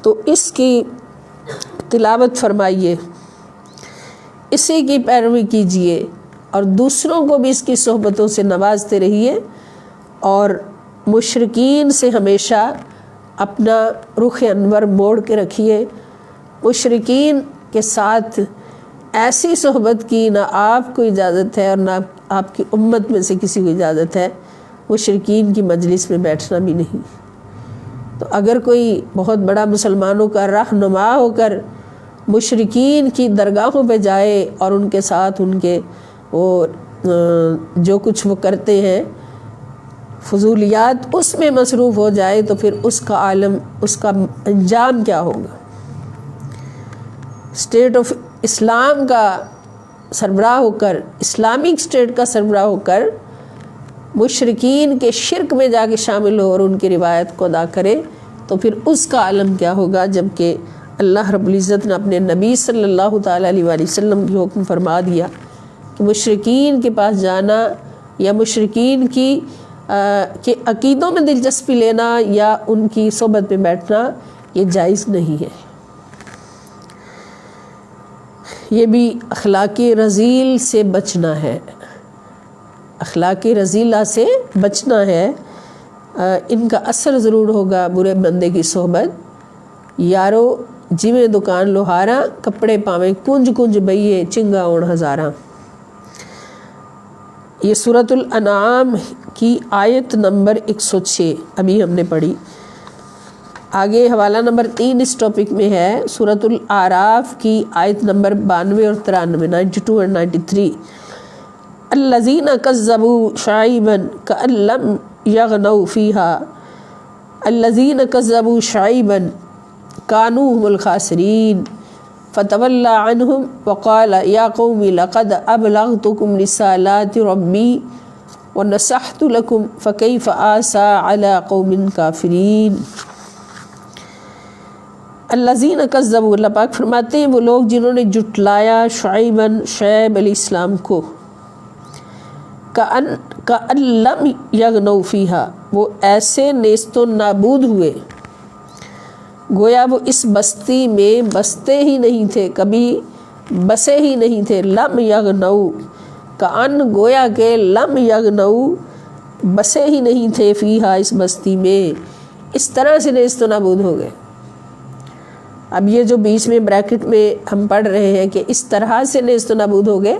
تو اس کی تلاوت فرمائیے، اسی کی پیروی کیجیے، اور دوسروں کو بھی اس کی صحبتوں سے نوازتے رہیے، اور مشرکین سے ہمیشہ اپنا رخ انور موڑ کے رکھیے۔ مشرکین کے ساتھ ایسی صحبت کی نہ آپ کو اجازت ہے اور نہ آپ کی امت میں سے کسی کو اجازت ہے، مشرکین کی مجلس میں بیٹھنا بھی نہیں۔ تو اگر کوئی بہت بڑا مسلمانوں کا رہنما ہو کر مشرکین کی درگاہوں پہ جائے اور ان کے ساتھ ان کے وہ جو کچھ وہ کرتے ہیں فضولیات اس میں مصروف ہو جائے تو پھر اس کا عالم، اس کا انجام کیا ہوگا۔ اسٹیٹ آف اسلام کا سربراہ ہو کر، اسلامک اسٹیٹ کا سربراہ ہو کر مشرکین کے شرک میں جا کے شامل ہو اور ان کی روایت کو ادا کرے تو پھر اس کا عالم کیا ہوگا، جبکہ اللہ رب العزت نے اپنے نبی صلی اللہ تعالیٰ علیہ وآلہ وسلم کی حکم فرما دیا کہ مشرکین کے پاس جانا یا مشرکین کی کے عقیدوں میں دلچسپی لینا یا ان کی صحبت میں بیٹھنا یہ جائز نہیں ہے۔ یہ بھی اخلاق رذیل سے بچنا ہے، اخلاق رذیلہ سے بچنا ہے۔ ان کا اثر ضرور ہوگا برے بندے کی صحبت۔ یارو جویں دکان لوہارا، کپڑے پاویں کنج کنج بئیے چنگا اون ہزاراں۔ یہ سورۃ الانعام کی آیت نمبر 106 ابھی ہم نے پڑھی۔ آگے حوالہ نمبر 3 اس ٹاپک میں ہے سورۃ الاعراف کی آیت نمبر 92 اور 93، 92 اور 93۔ الذین کذبوا شعیبا کأن لم یغنوا فیہا الذین کذبوا شعیبا کانوا هم الخاسرین فتولی عنہم وقال یا قوم لقد ابلغتکم رسالات ربی ونصحت لکم فکیف آسیٰ علی قوم کافرین۔ الذین کذبوا، اللہ پاک فرماتے ہیں وہ لوگ جنہوں نے جھٹلایا شعیباً، شعیب علیہ السلام کو، کأن لم یغنوا فیہا، وہ ایسے نیست و نابود ہوئے گویا وہ اس بستی میں بستے ہی نہیں تھے، کبھی بسے ہی نہیں تھے۔ لم یغنوا، کأن گویا کہ لم یغنوا بسے ہی نہیں تھے، فیہا اس بستی میں، اس طرح سے نیست و نابود ہو گئے۔ اب یہ جو بیچ میں بریکٹ میں ہم پڑھ رہے ہیں کہ اس طرح سے نیست و نابود ہو گئے،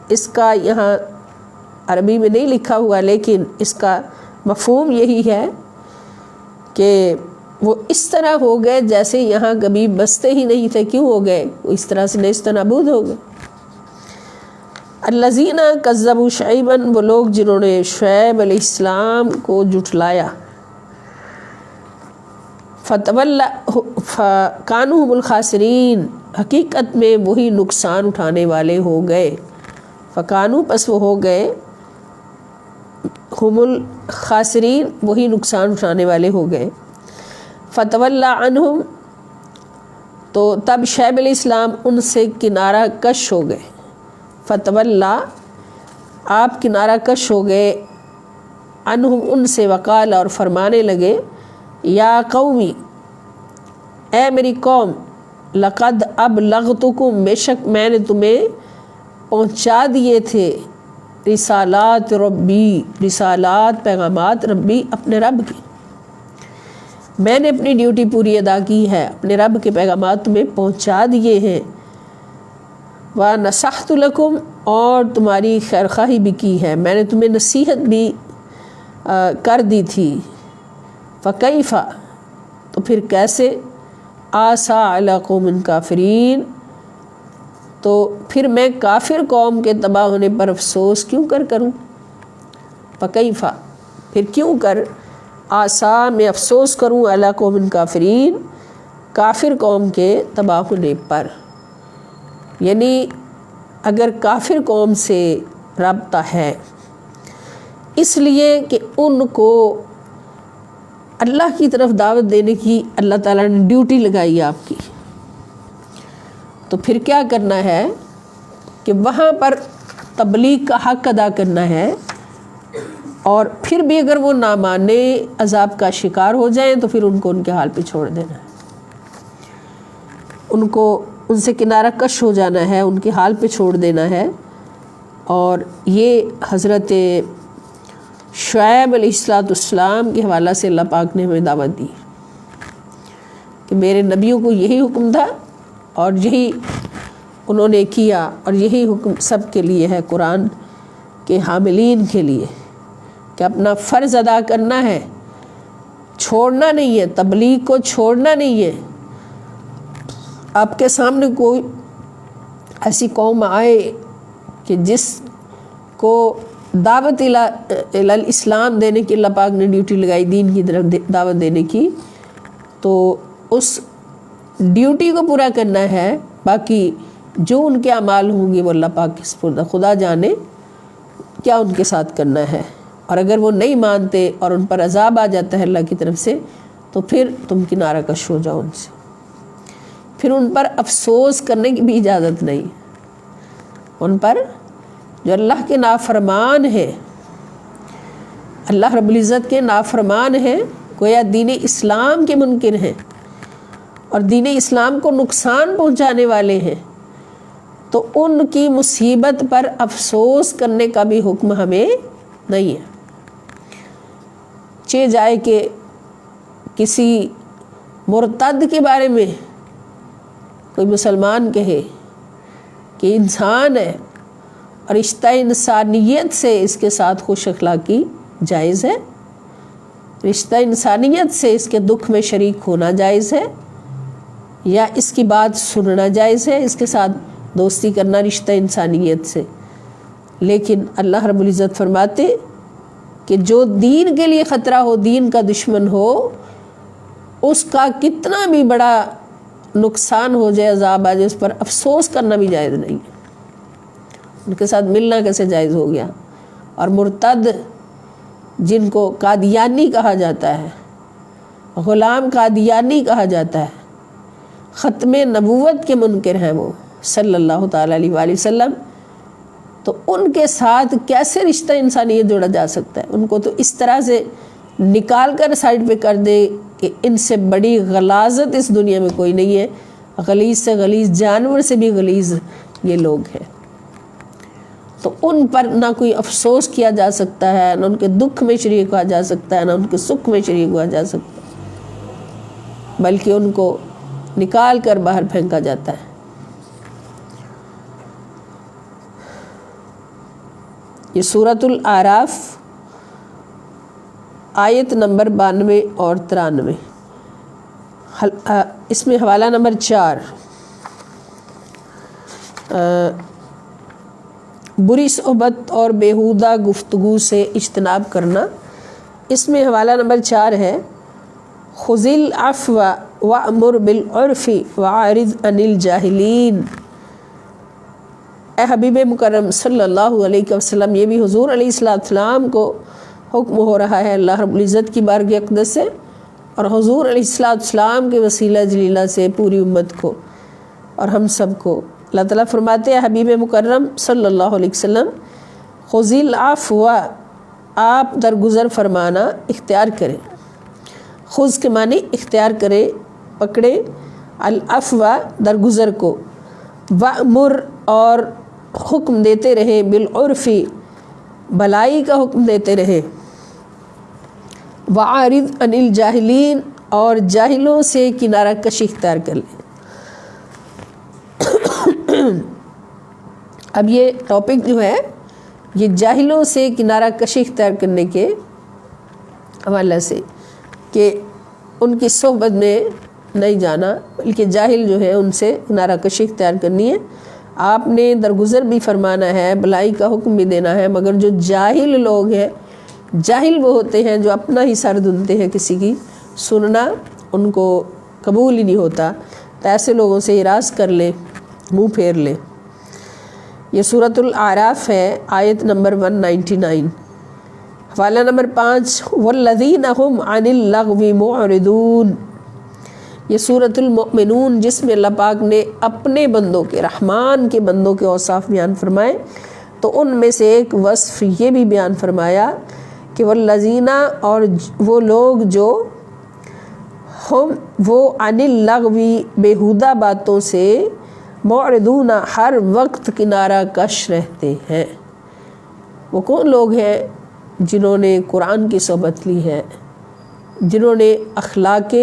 اس کا یہاں عربی میں نہیں لکھا ہوا لیکن اس کا مفہوم یہی ہے کہ وہ اس طرح ہو گئے جیسے یہاں کبھی بستے ہی نہیں تھے۔ کیوں ہو گئے؟ وہ اس طرح سے نیست و نابود ہو گئے۔ الذین کذبوا شعیبا، وہ لوگ جنہوں نے شعیب علیہ السلام کو جھٹلایا، کانوا هم الخاسرین، حقیقت میں وہی نقصان اٹھانے والے ہو گئے۔ فکانو، پس وہ ہو گئے، هم الخاسرین، وہی نقصان اٹھانے والے ہو گئے۔ فتولی عنہم، تو تب شعیب علیہ السلام ان سے کنارہ کش ہو گئے۔ فتولی، آپ کنارہ کش ہو گئے، عنہم ان سے، وقال، اور فرمانے لگے، یا قومی، اے میری قوم، لقد ابلغتکم، بے شک میں نے تمہیں پہنچا دیے تھے، رسالات ربی، رسالات پیغامات، ربی اپنے رب کی، میں نے اپنی ڈیوٹی پوری ادا کی ہے، اپنے رب کے پیغامات تمہیں پہنچا دیے ہیں۔ وَنَصَحْتُ لَكُمْ، اور تمہاری خیرخواہی بھی کی ہے، میں نے تمہیں نصیحت بھی کر دی تھی۔ فَكَيْفَ، تو پھر کیسے، آسیٰ علی قوم کافرین، تو پھر میں کافر قوم کے تباہ ہونے پر افسوس کیوں کروں؟ فَكَيْفَ، پھر کیوں کر، آسیٰ میں افسوس کروں، علی قوم کافرین، کافر قوم کے تباہ ہونے پر۔ یعنی اگر کافر قوم سے رابطہ ہے اس لیے کہ ان کو اللہ کی طرف دعوت دینے کی اللہ تعالیٰ نے ڈیوٹی لگائی ہے آپ کی، تو پھر کیا کرنا ہے کہ وہاں پر تبلیغ کا حق ادا کرنا ہے، اور پھر بھی اگر وہ نہ مانے، عذاب کا شکار ہو جائیں، تو پھر ان کو ان کے حال پہ چھوڑ دینا ہے، ان کو ان سے کنارہ کش ہو جانا ہے، ان کے حال پہ چھوڑ دینا ہے۔ اور یہ حضرت شعیب علیہ السلام کے حوالہ سے اللہ پاک نے ہمیں دعوت دی کہ میرے نبیوں کو یہی حکم تھا اور یہی انہوں نے کیا، اور یہی حکم سب کے لیے ہے، قرآن کے حاملین کے لیے، کہ اپنا فرض ادا کرنا ہے، چھوڑنا نہیں ہے، تبلیغ کو چھوڑنا نہیں ہے۔ آپ کے سامنے کوئی ایسی قوم آئے کہ جس کو دعوت الاسلام دینے کی اللہ پاک نے ڈیوٹی لگائی، دین کی طرف دعوت دینے کی، تو اس ڈیوٹی کو پورا کرنا ہے. باقی جو ان کے اعمال ہوں گے وہ اللہ پاک کے سپرد، خدا جانے کیا ان کے ساتھ کرنا ہے. اور اگر وہ نہیں مانتے اور ان پر عذاب آ جاتا ہے اللہ کی طرف سے، تو پھر تم کنارہ کش ہو جاؤ ان سے. پھر ان پر افسوس کرنے کی بھی اجازت نہیں. ان پر جو اللہ کے نافرمان ہیں، اللہ رب العزت کے نافرمان ہیں، گویا دین اسلام کے منکر ہیں اور دین اسلام کو نقصان پہنچانے والے ہیں، تو ان کی مصیبت پر افسوس کرنے کا بھی حکم ہمیں نہیں ہے. چہ جائے کہ کسی مرتد کے بارے میں کوئی مسلمان کہے کہ انسان ہے اور رشتہ انسانیت سے اس کے ساتھ خوش اخلاقی جائز ہے، رشتہ انسانیت سے اس کے دکھ میں شریک ہونا جائز ہے، یا اس کی بات سننا جائز ہے، اس کے ساتھ دوستی کرنا رشتہ انسانیت سے. لیکن اللہ رب العزت فرماتے کہ جو دین کے لیے خطرہ ہو، دین کا دشمن ہو، اس کا کتنا بھی بڑا نقصان ہو جائے، عذاب آ جائے، اس پر افسوس کرنا بھی جائز نہیں ہے. ان کے ساتھ ملنا کیسے جائز ہو گیا؟ اور مرتد جن کو قادیانی کہا جاتا ہے، غلام قادیانی کہا جاتا ہے، ختم نبوت کے منکر ہیں وہ صلی اللہ تعالیٰ علیہ وآلہ وسلم، تو ان کے ساتھ کیسے رشتہ انسانیت جوڑا جا سکتا ہے؟ ان کو تو اس طرح سے نکال کر سائڈ پہ کر دے کہ ان سے بڑی غلاظت اس دنیا میں کوئی نہیں ہے. غلیظ سے غلیظ جانور سے بھی غلیظ یہ لوگ ہیں. تو ان پر نہ کوئی افسوس کیا جا سکتا ہے، نہ ان کے دکھ میں شریک ہوا جا سکتا ہے، نہ ان کے سکھ میں شریک ہوا جا سکتا ہے، بلکہ ان کو نکال کر باہر پھینکا جاتا ہے. یہ سورۃ الاعراف آیت نمبر 92 اور 93، اس میں حوالہ نمبر 4 بری صحبت اور بیہودہ گفتگو سے اجتناب کرنا. اس میں حوالہ نمبر 4 ہے خذ العفو وأمر بالعرف وأعرض عن الجاہلین. اے حبیب مکرم صلی اللہ علیہ وسلم، یہ بھی حضور علیہ السلام کو حکم ہو رہا ہے اللہ رب العزت کی بارگاہ اقدس سے اور حضور علیہ السلام کے وسیلہ جلیلہ سے پوری امت کو اور ہم سب کو. اللہ تعالیٰ فرماتے ہیں حبیب مکرم صلی اللہ علیہ وسلم، خذ العفو، آپ درگزر فرمانا اختیار کریں. خذ کے معنی اختیار کرے، پکڑے، العفو درگزر کو، وأمر اور حکم دیتے رہیں، بالعرف بھلائی کا حکم دیتے رہیں، وأعرض عن الجاہلین اور جاہلوں سے کنارہ کشی اختیار کر لیں. اب یہ ٹاپک جو ہے یہ جاہلوں سے کنارہ کشی اختیار کرنے کے حوالے سے، کہ ان کی صحبت میں نہیں جانا بلکہ جاہل جو ہے ان سے کنارہ کشی اختیار کرنی ہے. آپ نے درگزر بھی فرمانا ہے، بھلائی کا حکم بھی دینا ہے، مگر جو جاہل لوگ ہیں، جاہل وہ ہوتے ہیں جو اپنا ہی سر دھنتے ہیں، کسی کی سننا ان کو قبول ہی نہیں ہوتا، تو ایسے لوگوں سے اعراض کر لیں، منہ پھیر لیں. یہ سورۃ الاعراف ہے، آیت نمبر 199، حوالہ نمبر 5 والذین هم عن اللغو معرضون. یہ سورۃ المؤمنون جس میں اللہ پاک نے اپنے بندوں کے، رحمان کے بندوں کے اوصاف بیان فرمائے، تو ان میں سے ایک وصف یہ بھی بیان فرمایا کہ والذین، اور وہ لوگ جو ہم وہ عن اللغو بیہودہ باتوں سے، معرضون ہر وقت کنارہ کش رہتے ہیں. وہ کون لوگ ہیں؟ جنہوں نے قرآن کی صحبت لی ہے، جنہوں نے اخلاق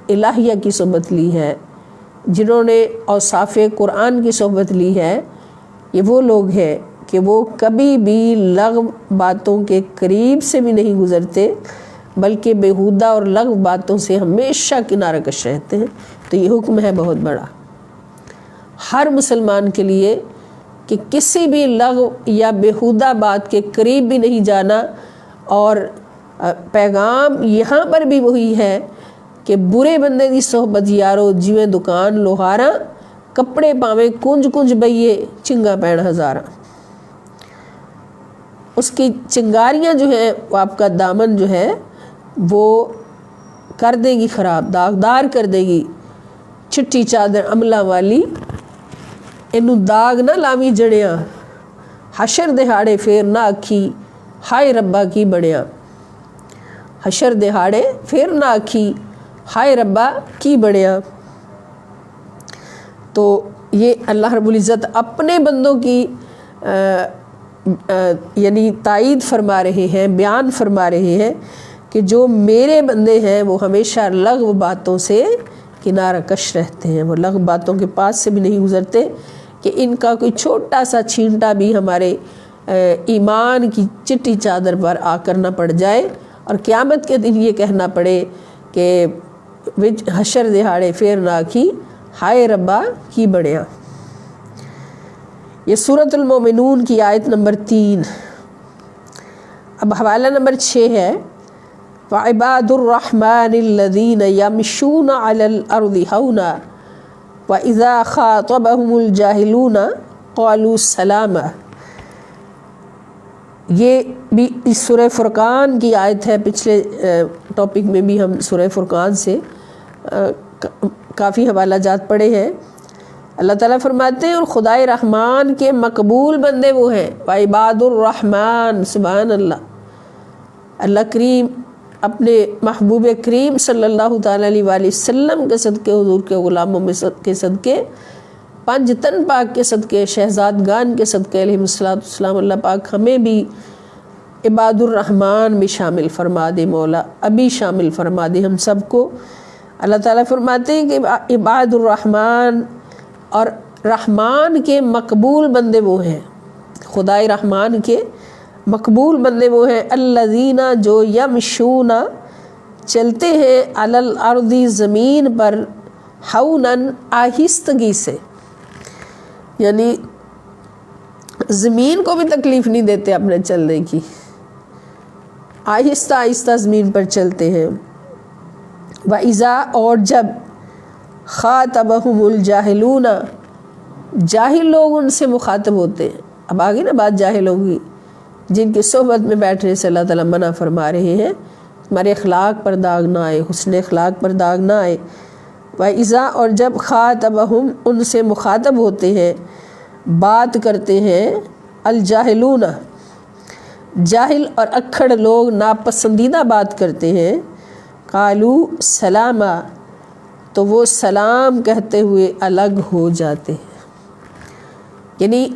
الہیہ کی صحبت لی ہے، جنہوں نے اوصاف قرآن کی صحبت لی ہے. یہ وہ لوگ ہیں کہ وہ کبھی بھی لغو باتوں کے قریب سے بھی نہیں گزرتے، بلکہ بیہودہ اور لغو باتوں سے ہمیشہ کنارہ کش رہتے ہیں. تو یہ حکم ہے بہت بڑا، ہر مسلمان کے لیے کہ کسی بھی لغو یا بیہودہ بات کے قریب بھی نہیں جانا، اور پیغام یہاں پر بھی وہی ہے کہ برے بندے دی صحبت یارو جویں دکان لوہاراں، کپڑے پاویں کنج کنج بئیے چنگا پین ہزاراں۔ اس کی چنگاریاں جو ہیں وہ آپ کا دامن جو ہے وہ کر دے گی خراب، داغدار کر دے گی۔ چٹی چادر عملہ والی اینو داغ نہ لاوی جڑیاں، حشر دہاڑے پھر نہ آکھی ہائے ربا کی بڑیاں۔ حشر دہاڑے پھر نہ آکھی ہائے ربا کی بڑیاں۔ تو یہ اللہ رب العزت اپنے بندوں کی یعنی تائید فرما رہے ہیں، بیان فرما رہے ہیں کہ جو میرے بندے ہیں وہ ہمیشہ لغو باتوں سے کنارہ کش رہتے ہیں، وہ لغو باتوں کے پاس سے بھی نہیں گزرتے کہ ان کا کوئی چھوٹا سا چھینٹا بھی ہمارے ایمان کی چٹی چادر پر آ کر نہ پڑ جائے، اور قیامت کے دن یہ کہنا پڑے کہ حشر دہاڑے پھر نہ کی ہائے ربا کی بڑیاں۔ یہ سورۃ المومنون کی آیت نمبر 3۔ اب حوالہ نمبر 6 ہے وَعِبَادُ الرَّحْمَنِ الَّذِينَ يَمْشُونَ عَلَى الْأَرْضِ هَوْنًا وَإِذَا خَاطَبَهُمُ الْجَاهِلُونَ قَالُوا سَلَامًا۔ یہ بھی اس سورہ فرقان کی آیت ہے۔ پچھلے ٹاپک میں بھی ہم سورہ فرقان سے کافی حوالہ جات پڑے ہیں۔ اللہ تعالیٰ فرماتے ہیں اور خدائے رحمان کے مقبول بندے وہ ہیں، وعباد الرحمن، سبحان اللہ۔ اللہ کریم اپنے محبوب کریم صلی اللہ تعالیٰ علیہ وآلہ وسلم کے صدقے، حضور کے غلاموں میں کے صدقے، پنج تن پاک کے صدقے، شہزادگان کے صدقے علیہ السلام، اللہ پاک ہمیں بھی عباد الرحمن میں شامل فرما دے مولا، ابھی شامل فرما دے ہم سب کو۔ اللہ تعالیٰ فرماتے ہیں کہ عباد الرحمن اور رحمان کے مقبول بندے وہ ہیں، خدائے رحمان کے مقبول بندے وہ ہیں، الذین جو یمشون چلتے ہیں علی الارض زمین پر، ہوناً آہستگی سے، یعنی زمین کو بھی تکلیف نہیں دیتے اپنے چلنے کی، آہستہ آہستہ زمین پر چلتے ہیں۔ وَإِذَا اور جب خَاطَبَهُمُ الْجَاهِلُونَ جاہل لوگ ان سے مخاطب ہوتے ہیں، اب آگے نا بات جاہلوں کی جن کی صحبت میں بیٹھنے سے اللہ تعالیٰ منع فرما رہے ہیں، ہمارے اخلاق پر داغ نہ آئے، حسن اخلاق پر داغ نہ آئے۔ وَإِذَا اور جب خَاطَبَهُمْ ان سے مخاطب ہوتے ہیں، بات کرتے ہیں، الجاہلون جاہل اور اکھڑ لوگ ناپسندیدہ بات کرتے ہیں، قالو سلاما تو وہ سلام کہتے ہوئے الگ ہو جاتے ہیں، یعنی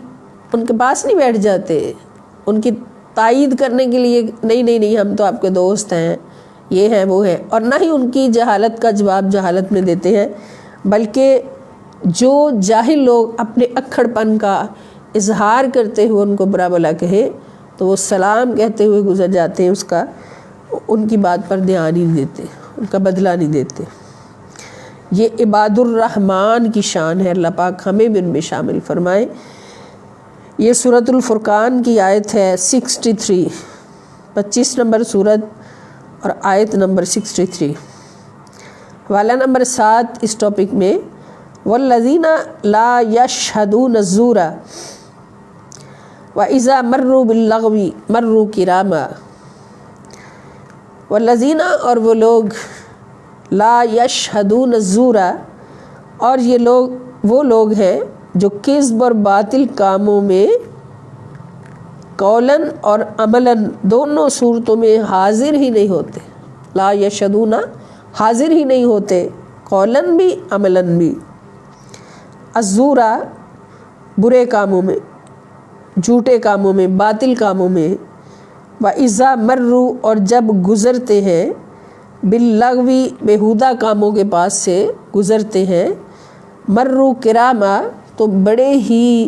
ان کے پاس نہیں بیٹھ جاتے، ان کی تائید کرنے کے لیے نہیں ہم تو آپ کے دوست ہیں، یہ ہیں وہ ہیں، اور نہ ہی ان کی جہالت کا جواب جہالت میں دیتے ہیں، بلکہ جو جاہل لوگ اپنے اکھڑ پن کا اظہار کرتے ہوئے ان کو برا بلا کہے تو وہ سلام کہتے ہوئے گزر جاتے ہیں، اس کا ان کی بات پر دھیان ہی نہیں دیتے، ان کا بدلہ نہیں دیتے۔ یہ عباد الرحمن کی شان ہے، اللہ پاک ہمیں بھی ان میں شامل فرمائے۔ یہ سورۃ الفرقان کی آیت ہے 63، 25 نمبر سورت اور آیت نمبر 63۔ حوالہ نمبر 7 اس ٹاپک میں والذین لا یشہدون الزور وَإِذَا مَرُّوا بِاللَّغْوِ مَرُّوا کِرَامًا۔ والذین اور وہ لوگ لا یشہدون الزور اور یہ لوگ وہ لوگ ہیں جو کذب اور باطل کاموں میں قولاً اور عملاً دونوں صورتوں میں حاضر ہی نہیں ہوتے، لا یشہدون حاضر ہی نہیں ہوتے، قولاً بھی عملاً بھی۔ الزور برے کاموں میں، جھوٹے کاموں میں، باطل کاموں میں۔ وَإِذَا مَرُّوا اور جب گزرتے ہیں، باللغو بیہودہ کاموں کے پاس سے گزرتے ہیں، مروا کراما تو بڑے ہی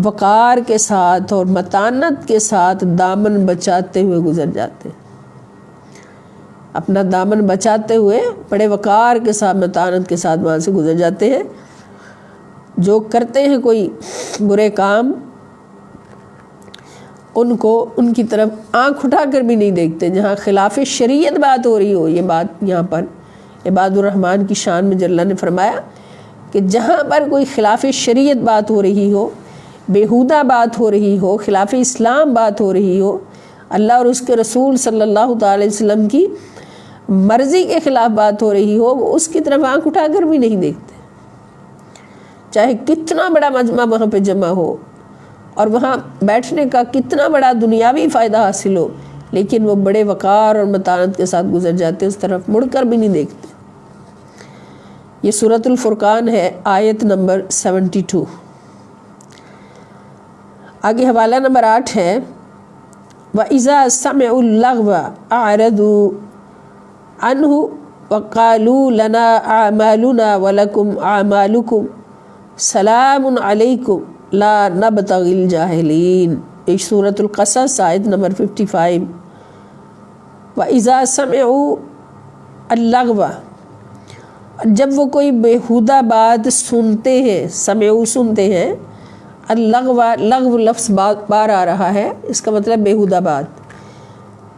وقار کے ساتھ اور متانت کے ساتھ دامن بچاتے ہوئے گزر جاتے ہیں، اپنا دامن بچاتے ہوئے بڑے وقار کے ساتھ، متانت کے ساتھ وہاں سے گزر جاتے ہیں۔ جو کرتے ہیں کوئی برے کام ان کو ان کی طرف آنکھ اٹھا کر بھی نہیں دیکھتے. جہاں خلاف شریعت بات ہو رہی ہو، یہ بات یہاں پر عباد الرحمن کی شان میں اللہ نے فرمایا کہ جہاں پر کوئی خلاف شریعت بات ہو رہی ہو، بیہودہ بات ہو رہی ہو، خلاف اسلام بات ہو رہی ہو، اللہ اور اس کے رسول صلی اللہ تعالی علیہ وسلم کی مرضی کے خلاف بات ہو رہی ہو، وہ اس کی طرف آنکھ اٹھا کر بھی نہیں دیکھتے. چاہے کتنا بڑا مجمع وہاں پہ جمع ہو اور وہاں بیٹھنے کا کتنا بڑا دنیاوی فائدہ حاصل ہو، لیکن وہ بڑے وقار اور متانت کے ساتھ گزر جاتے، اس طرف مڑ کر بھی نہیں دیکھتے. یہ سورۃ الفرقان ہے، آیت نمبر 72. آگے حوالہ نمبر 8 ہے وَإِذَا سَمِعُوا اللَّغْوَ أَعْرَضُوا عَنْهُ وَقَالُوا لَنَا أَعْمَالُنَا وَلَكُمْ أَعْمَالُكُمْ سَلَامٌ عَلَيْكُمْ لَا نَبْتَغِي الْجَاهِلِينَ. یہ سورۃ القصص آیت نمبر 55. وَإِذَا سَمِعُوا اللَّغْوَ، جب وہ کوئی بیہودہ بات سنتے ہیں، سمعوا سنتے ہیں، اللغو لغو لفظ بار آ رہا ہے، اس کا مطلب بیہودہ بات.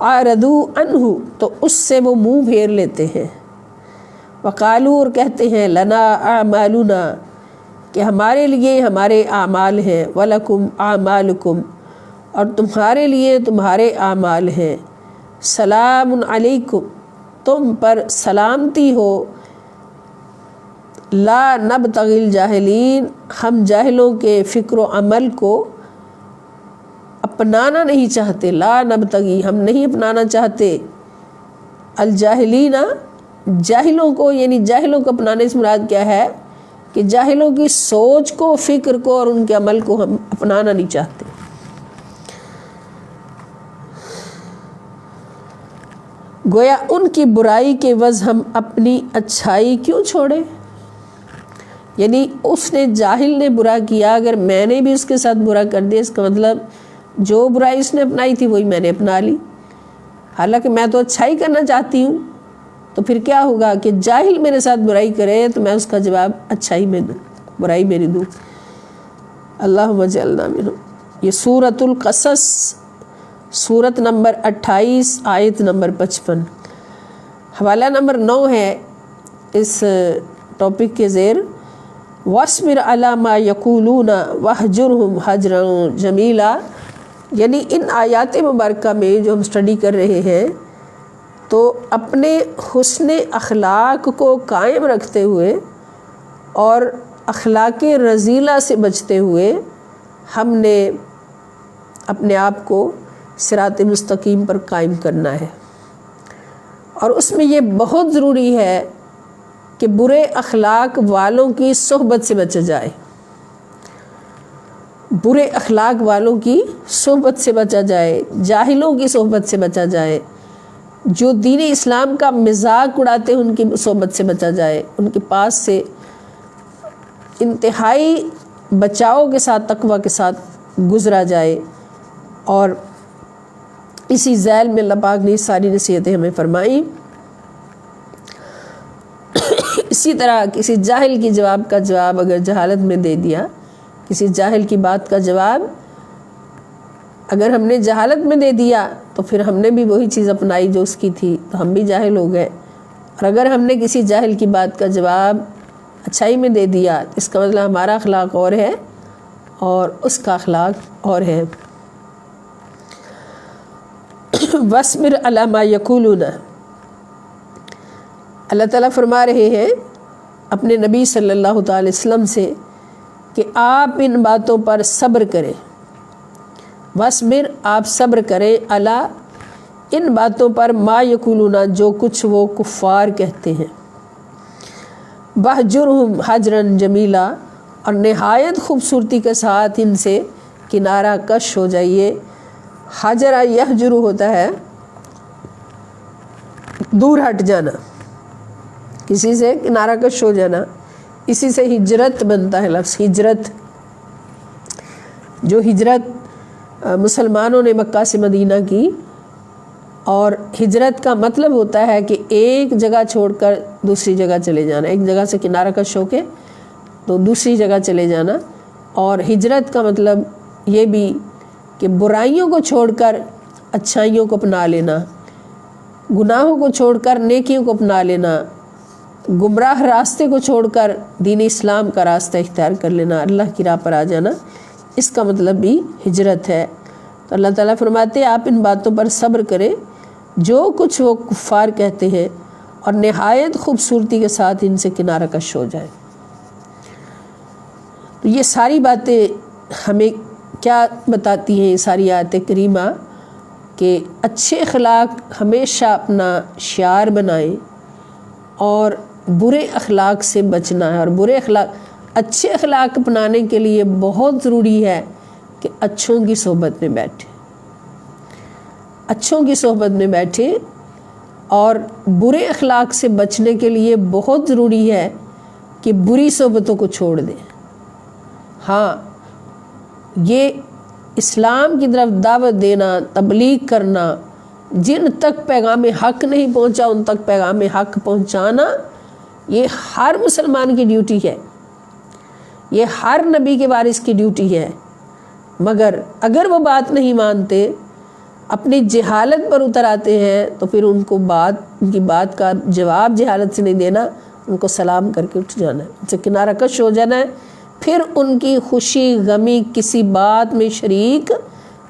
اعرضوا عنہ، تو اس سے وہ منہ پھیر لیتے ہیں. وقالوا، اور کہتے ہیں، لنا اعمالنا، کہ ہمارے لیے ہمارے اعمال ہیں، ولکم اعمالکم، اور تمہارے لیے تمہارے اعمال ہیں. سلام علیکم، تم پر سلامتی ہو. لا نبتغی الجاہلین، ہم جاہلوں کے فکر و عمل کو اپنانا نہیں چاہتے. لا نبتغی، ہم نہیں اپنانا چاہتے. الجاہلین، جاہلوں کو، یعنی جاہلوں کو اپنانے سے مراد کیا ہے کہ جاہلوں کی سوچ کو، فکر کو اور ان کے عمل کو ہم اپنانا نہیں چاہتے. گویا ان کی برائی کے عوض ہم اپنی اچھائی کیوں چھوڑیں. یعنی اس نے، جاہل نے برا کیا، اگر میں نے بھی اس کے ساتھ برا کر دیا، اس کا مطلب جو برائی اس نے اپنائی تھی وہی میں نے اپنا لی، حالانکہ میں تو اچھائی کرنا چاہتی ہوں. تو پھر کیا ہوگا کہ جاہل میرے ساتھ برائی کرے تو میں اس کا جواب اچھائی میں دوں، برائی میری دوں. اللہم اجعلنا منہم. یہ سورۃ القصص، سورت نمبر 28، آیت نمبر 55. حوالہ نمبر 9 ہے اس ٹاپک کے زیر وَاصْبِرْ عَلَىٰ مَا يَقُولُونَ وَاهْجُرْهُمْ هَجْرًا جَمِيلًا. یعنی ان آیات مبارکہ میں جو ہم سٹڈی کر رہے ہیں، تو اپنے حسن اخلاق کو قائم رکھتے ہوئے اور اخلاق رذیلہ سے بچتے ہوئے ہم نے اپنے آپ کو صراط مستقیم پر قائم کرنا ہے. اور اس میں یہ بہت ضروری ہے کہ برے اخلاق والوں کی صحبت سے بچا جائے. برے اخلاق والوں کی صحبت سے بچا جائے، جاہلوں کی صحبت سے بچا جائے، جو دین اسلام کا مذاق اڑاتے ہیں ان کی صحبت سے بچا جائے، ان کے پاس سے انتہائی بچاؤ کے ساتھ، تقوی کے ساتھ گزرا جائے. اور اسی ذیل میں اللہ پاک نے ساری نصیحتیں ہمیں فرمائیں. اسی طرح کسی جاہل کی جواب کا جواب اگر جہالت میں دے دیا، کسی جاہل کی بات کا جواب اگر ہم نے جہالت میں دے دیا تو پھر ہم نے بھی وہی چیز اپنائی جو اس کی تھی، تو ہم بھی جاہل ہو گئے. اور اگر ہم نے کسی جاہل کی بات کا جواب اچھائی میں دے دیا، اس کا مطلب ہمارا اخلاق اور ہے اور اس کا اخلاق اور ہے. وَاصْبِرْ عَلَىٰ مَا يَقُولُونَ، اللہ تعالیٰ فرما رہے ہیں اپنے نبی صلی اللہ تعالی وسلم سے کہ آپ ان باتوں پر صبر کریں. وَاصْبِرْ، آپ صبر کریں، عَلَىٰ، ان باتوں پر، ما یقولون، جو کچھ وہ کفار کہتے ہیں. وَاهْجُرْهُمْ هَجْرًا جَمِيلًا، اور نہایت خوبصورتی کے ساتھ ان سے کنارہ کش ہو جائیے. حجر یحجر ہوتا ہے دور ہٹ جانا، کسی سے کنارہ کش ہو جانا. اسی سے ہجرت بنتا ہے لفظ ہجرت. جو ہجرت مسلمانوں نے مکہ سے مدینہ کی، اور ہجرت کا مطلب ہوتا ہے کہ ایک جگہ چھوڑ کر دوسری جگہ چلے جانا، ایک جگہ سے کنارہ کش ہو کے تو دوسری جگہ چلے جانا. اور ہجرت کا مطلب یہ بھی کہ برائیوں کو چھوڑ کر اچھائیوں کو اپنا لینا، گناہوں کو چھوڑ کر نیکیوں کو اپنا لینا، گمراہ راستے کو چھوڑ کر دین اسلام کا راستہ اختیار کر لینا، اللہ کی راہ پر آ جانا، اس کا مطلب بھی ہجرت ہے. تو اللہ تعالیٰ فرماتے ہیں آپ ان باتوں پر صبر کریں جو کچھ وہ کفار کہتے ہیں، اور نہایت خوبصورتی کے ساتھ ان سے کنارہ کش ہو جائیں. تو یہ ساری باتیں ہمیں کیا بتاتی ہیں، یہ ساری آیت کریمہ، کہ اچھے اخلاق ہمیشہ اپنا شعار بنائیں اور برے اخلاق سے بچنا ہے. اور برے اخلاق، اچھے اخلاق اپنانے کے لیے بہت ضروری ہے کہ اچھوں کی صحبت میں بیٹھیں، اچھوں کی صحبت میں بیٹھیں. اور برے اخلاق سے بچنے کے لیے بہت ضروری ہے کہ بری صحبتوں کو چھوڑ دیں. ہاں، یہ اسلام کی طرف دعوت دینا، تبلیغ کرنا، جن تک پیغام حق نہیں پہنچا ان تک پیغام حق پہنچانا، یہ ہر مسلمان کی ڈیوٹی ہے، یہ ہر نبی کے وارث کی ڈیوٹی ہے. مگر اگر وہ بات نہیں مانتے، اپنی جہالت پر اتر آتے ہیں، تو پھر ان کی بات کا جواب جہالت سے نہیں دینا، ان کو سلام کر کے اٹھ جانا ہے، ان سے کنارہ کش ہو جانا ہے. پھر ان کی خوشی غمی کسی بات میں شریک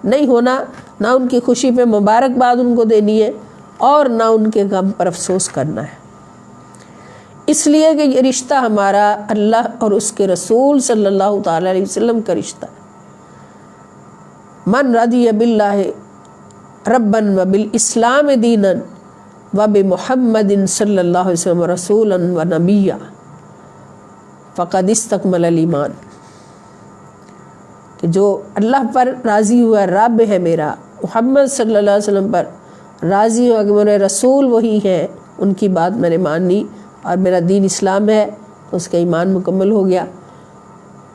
نہیں ہونا، نہ ان کی خوشی پہ مبارکباد ان کو دینی ہے اور نہ ان کے غم پر افسوس کرنا ہے. اس لیے کہ یہ رشتہ ہمارا اللہ اور اس کے رسول صلی اللہ تعالی علیہ وسلم کا رشتہ ہے. من رضی باللہ ربا وبالاسلام دینا وبمحمد صلی اللہ علیہ وسلم رسولا ونبیا فقد استکمل الایمان. کہ جو اللہ پر راضی ہوا، رب ہے میرا، محمد صلی اللہ علیہ وسلم پر راضی ہوا کہ میرے رسول وہی ہیں، ان کی بات میں نے مانی اور میرا دین اسلام ہے، تو اس کا ایمان مکمل ہو گیا.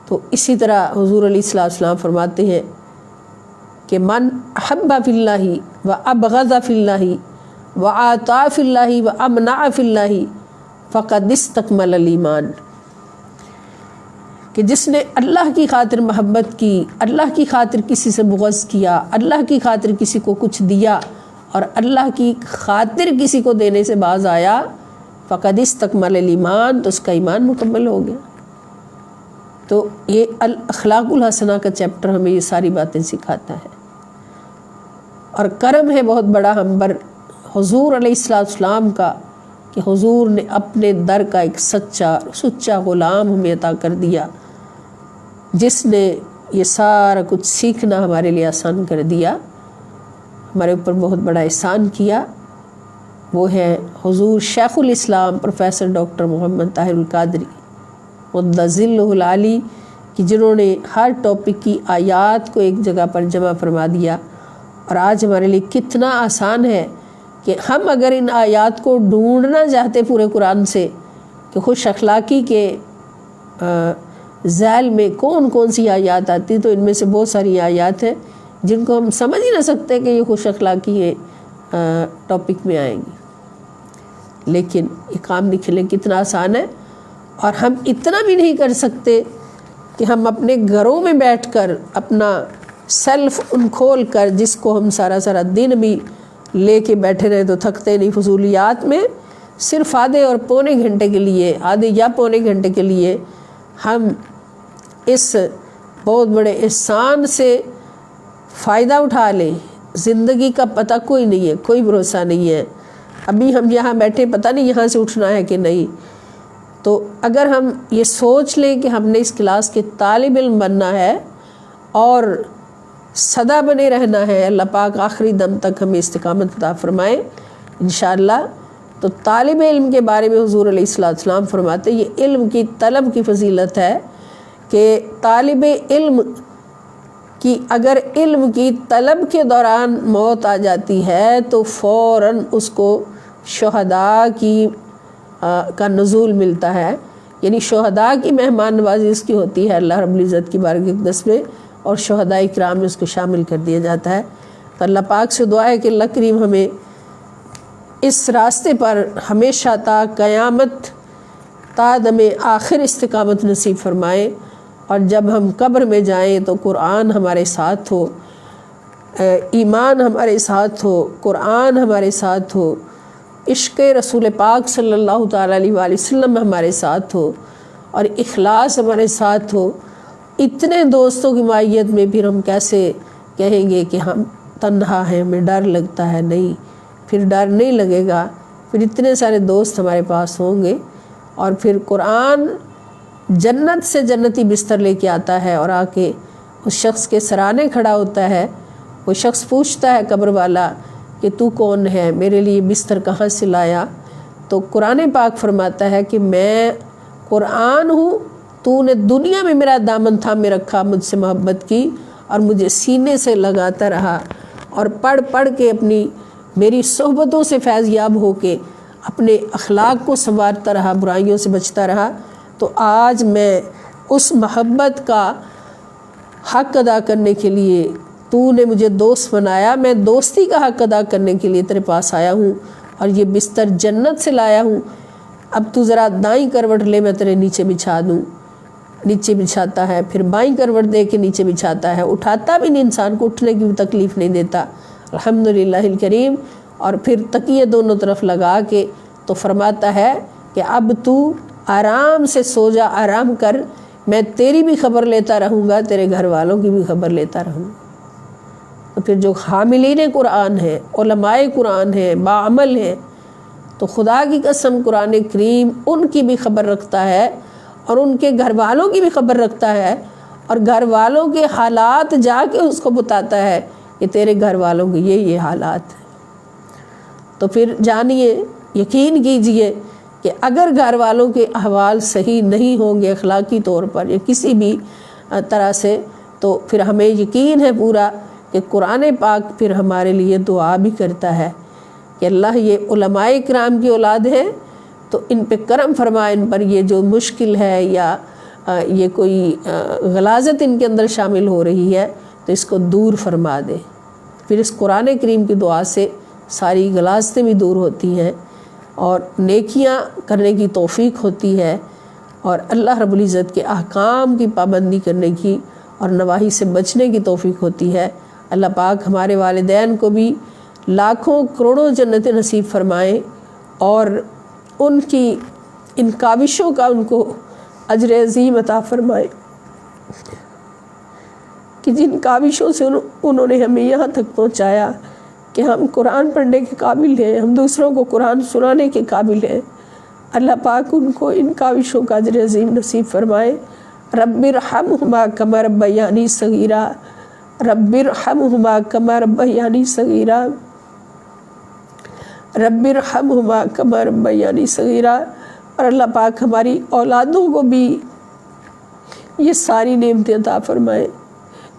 تو اسی طرح حضور علیہ السلام فرماتے ہیں کہ من احب فی اللہ و ابغض فی اللہ و اعطا فی اللہ و امنع فی اللہ فقد استکمل الایمان. کہ جس نے اللہ کی خاطر محبت کی، اللہ کی خاطر کسی سے بغض کیا، اللہ کی خاطر کسی کو کچھ دیا اور اللہ کی خاطر کسی کو دینے سے باز آیا، فقد استکمل الایمان، تو اس کا ایمان مکمل ہو گیا. تو یہ الاخلاق الحسنہ کا چیپٹر ہمیں یہ ساری باتیں سکھاتا ہے. اور کرم ہے بہت بڑا ہم پر حضور علیہ السلام کا کہ حضور نے اپنے در کا ایک سچا غلام ہمیں عطا کر دیا، جس نے یہ سارا کچھ سیکھنا ہمارے لیے آسان کر دیا، ہمارے اوپر بہت بڑا احسان کیا. وہ ہے حضور شیخ الاسلام پروفیسر ڈاکٹر محمد طاہر القادری مدظ ظلہ العالی، کہ جنہوں نے ہر ٹاپک کی آیات کو ایک جگہ پر جمع فرما دیا. اور آج ہمارے لیے کتنا آسان ہے کہ ہم اگر ان آیات کو ڈھونڈنا چاہتے پورے قرآن سے کہ خوش اخلاقی کے ذیل میں کون کون سی آیات آتی، تو ان میں سے بہت ساری آیات ہیں جن کو ہم سمجھ ہی نہ سکتے کہ یہ خوش اخلاقی کے ٹاپک میں آئیں گی. لیکن یہ کام نکلے کتنا آسان ہے. اور ہم اتنا بھی نہیں کر سکتے کہ ہم اپنے گھروں میں بیٹھ کر اپنا سیلف ان کھول کر، جس کو ہم سارا دن بھی لے کے بیٹھے رہے تو تھکتے نہیں، فضولیات میں صرف آدھے اور پونے گھنٹے کے لیے، آدھے یا پونے گھنٹے کے لیے ہم اس بہت بڑے احسان سے فائدہ اٹھا لیں. زندگی کا پتہ کوئی نہیں ہے، کوئی بھروسہ نہیں ہے. ابھی ہم یہاں بیٹھے پتہ نہیں یہاں سے اٹھنا ہے کہ نہیں. تو اگر ہم یہ سوچ لیں کہ ہم نے اس کلاس کے طالب علم بننا ہے اور سدا بنے رہنا ہے، اللہ پاک آخری دم تک ہمیں استقامت عطا فرمائے انشاءاللہ. تو طالب علم کے بارے میں حضور علیہ السلام فرماتے یہ علم کی طلب کی فضیلت ہے کہ طالب علم کی اگر علم کی طلب کے دوران موت آ جاتی ہے تو فوراً اس کو شہداء کا نزول ملتا ہے، یعنی شہداء کی مہمان نوازی اس کی ہوتی ہے اللہ رب العزت کی بارگاہ اقدس میں، اور شہداء کرام میں اس کو شامل کر دیا جاتا ہے. تو اللہ پاک سے دعا ہے کہ اللہ کریم ہمیں اس راستے پر ہمیشہ تا تعد ہمیں آخر استقامت نصیب فرمائے، اور جب ہم قبر میں جائیں تو قرآن ہمارے ساتھ ہو، ایمان ہمارے ساتھ ہو، قرآن ہمارے ساتھ ہو، عشق رسول پاک صلی اللہ تعالیٰ علیہ وآلہ وسلم ہمارے ساتھ ہو، اور اخلاص ہمارے ساتھ ہو۔ اتنے دوستوں کی معیت میں پھر ہم کیسے کہیں گے کہ ہم تنہا ہیں، ہمیں ڈر لگتا ہے؟ نہیں، پھر ڈر نہیں لگے گا، پھر اتنے سارے دوست ہمارے پاس ہوں گے، اور پھر قرآن جنت سے جنتی بستر لے کے آتا ہے اور آ کے اس شخص کے سرانے کھڑا ہوتا ہے۔ وہ شخص پوچھتا ہے قبر والا کہ تو کون ہے، میرے لیے بستر کہاں سے لایا؟ تو قرآن پاک فرماتا ہے کہ میں قرآن ہوں، تو نے دنیا میں میرا دامن تھامے رکھا، مجھ سے محبت کی اور مجھے سینے سے لگاتا رہا، اور پڑھ پڑھ کے اپنی میری صحبتوں سے فیض یاب ہو کے اپنے اخلاق کو سنوارتا رہا، برائیوں سے بچتا رہا۔ تو آج میں اس محبت کا حق ادا کرنے کے لیے تو نے مجھے دوست بنایا، میں دوستی کا حق ادا کرنے کے لیے تیرے پاس آیا ہوں، اور یہ بستر جنت سے لایا ہوں۔ اب تو ذرا دائیں کروٹ لے، میں تیرے نیچے بچھا دوں۔ نیچے بچھاتا ہے، پھر بائیں کروٹ دے کے نیچے بچھاتا ہے، اٹھاتا بھی نہیں، انسان کو اٹھنے کی بھی تکلیف نہیں دیتا، الحمدللہ الکریم۔ اور پھر تکیے دونوں طرف لگا کے تو فرماتا ہے کہ اب تو آرام سے سو جا، آرام کر، میں تیری بھی خبر لیتا رہوں گا، تیرے گھر والوں کی بھی خبر لیتا رہوں گا۔ تو پھر جو حاملین قرآن ہیں، علماء قرآن ہیں، باعمل ہیں، تو خدا کی قسم قرآن کریم ان کی بھی خبر رکھتا ہے، اور ان کے گھر والوں کی بھی خبر رکھتا ہے، اور گھر والوں کے حالات جا کے اس کو بتاتا ہے کہ تیرے گھر والوں کے یہ حالات ہیں۔ تو پھر جانیے، یقین کیجئے کہ اگر گھر والوں کے احوال صحیح نہیں ہوں گے اخلاقی طور پر یا کسی بھی طرح سے، تو پھر ہمیں یقین ہے پورا کہ قرآن پاک پھر ہمارے لیے دعا بھی کرتا ہے کہ اللہ یہ علماء کرام کی اولاد ہے تو ان پہ کرم فرما، ان پر یہ جو مشکل ہے یا یہ کوئی غلاظت ان کے اندر شامل ہو رہی ہے تو اس کو دور فرما دے۔ پھر اس قرآن کریم کی دعا سے ساری غلاظتیں بھی دور ہوتی ہیں، اور نیکیاں کرنے کی توفیق ہوتی ہے، اور اللہ رب العزت کے احکام کی پابندی کرنے کی اور نواہی سے بچنے کی توفیق ہوتی ہے۔ اللہ پاک ہمارے والدین کو بھی لاکھوں کروڑوں جنتیں نصیب فرمائیں، اور ان کی ان کاوشوں کا ان کو اجر عظیم عطا فرمائے کہ جن کاوشوں سے انہوں نے ہمیں یہاں تک پہنچایا کہ ہم قرآن پڑھنے کے قابل ہیں، ہم دوسروں کو قرآن سنانے کے قابل ہیں۔ اللہ پاک ان کو ان کاوشوں کا اجر عظیم نصیب فرمائے۔ رب ارحمہما کما ربیانی صغیرا، رب ارحمہما کما ربیانی صغیرا، رب ارحمہما کما ربیانی صغیرا۔ اور اللہ پاک ہماری اولادوں کو بھی یہ ساری نعمتیں عطا فرمائے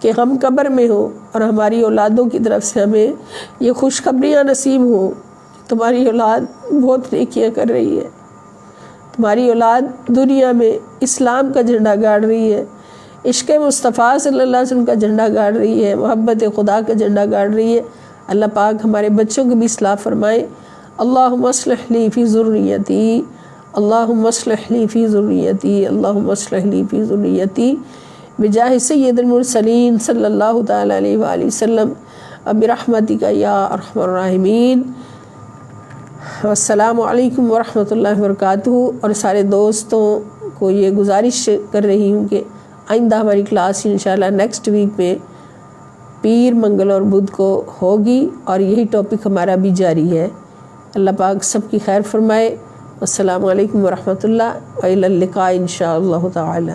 کہ ہم قبر میں ہوں اور ہماری اولادوں کی طرف سے ہمیں یہ خوشخبریاں نصیب ہوں، تمہاری اولاد بہت نیکیاں کر رہی ہے، تمہاری اولاد دنیا میں اسلام کا جھنڈا گاڑ رہی ہے، عشق مصطفیٰ صلی اللہ علیہ وسلم کا جھنڈا گاڑ رہی ہے، محبت خدا کا جھنڈا گاڑ رہی ہے۔ اللہ پاک ہمارے بچوں کی بھی اصلاح فرمائے۔ اللہم اصلح لی فی ذریتی، اللہم اصلح لی فی ذریتی، اللہم اصلح لی فی ذریتی، بجاہ سید المرسلین صلی اللہ تعالیٰ علیہ وآلہ وسلم، برحمتک یا ارحم الراحمین۔ السلام علیکم ورحمۃ اللہ وبرکاتہ۔ اور سارے دوستوں کو یہ گزارش کر رہی ہوں کہ آئندہ ہماری کلاس انشاءاللہ نیکسٹ ویک میں پیر، منگل اور بدھ کو ہوگی، اور یہی ٹاپک ہمارا بھی جاری ہے۔ اللہ پاک سب کی خیر فرمائے۔ السلام علیکم ورحمۃ اللہ، وإلی اللقاء انشاء اللہ تعالی۔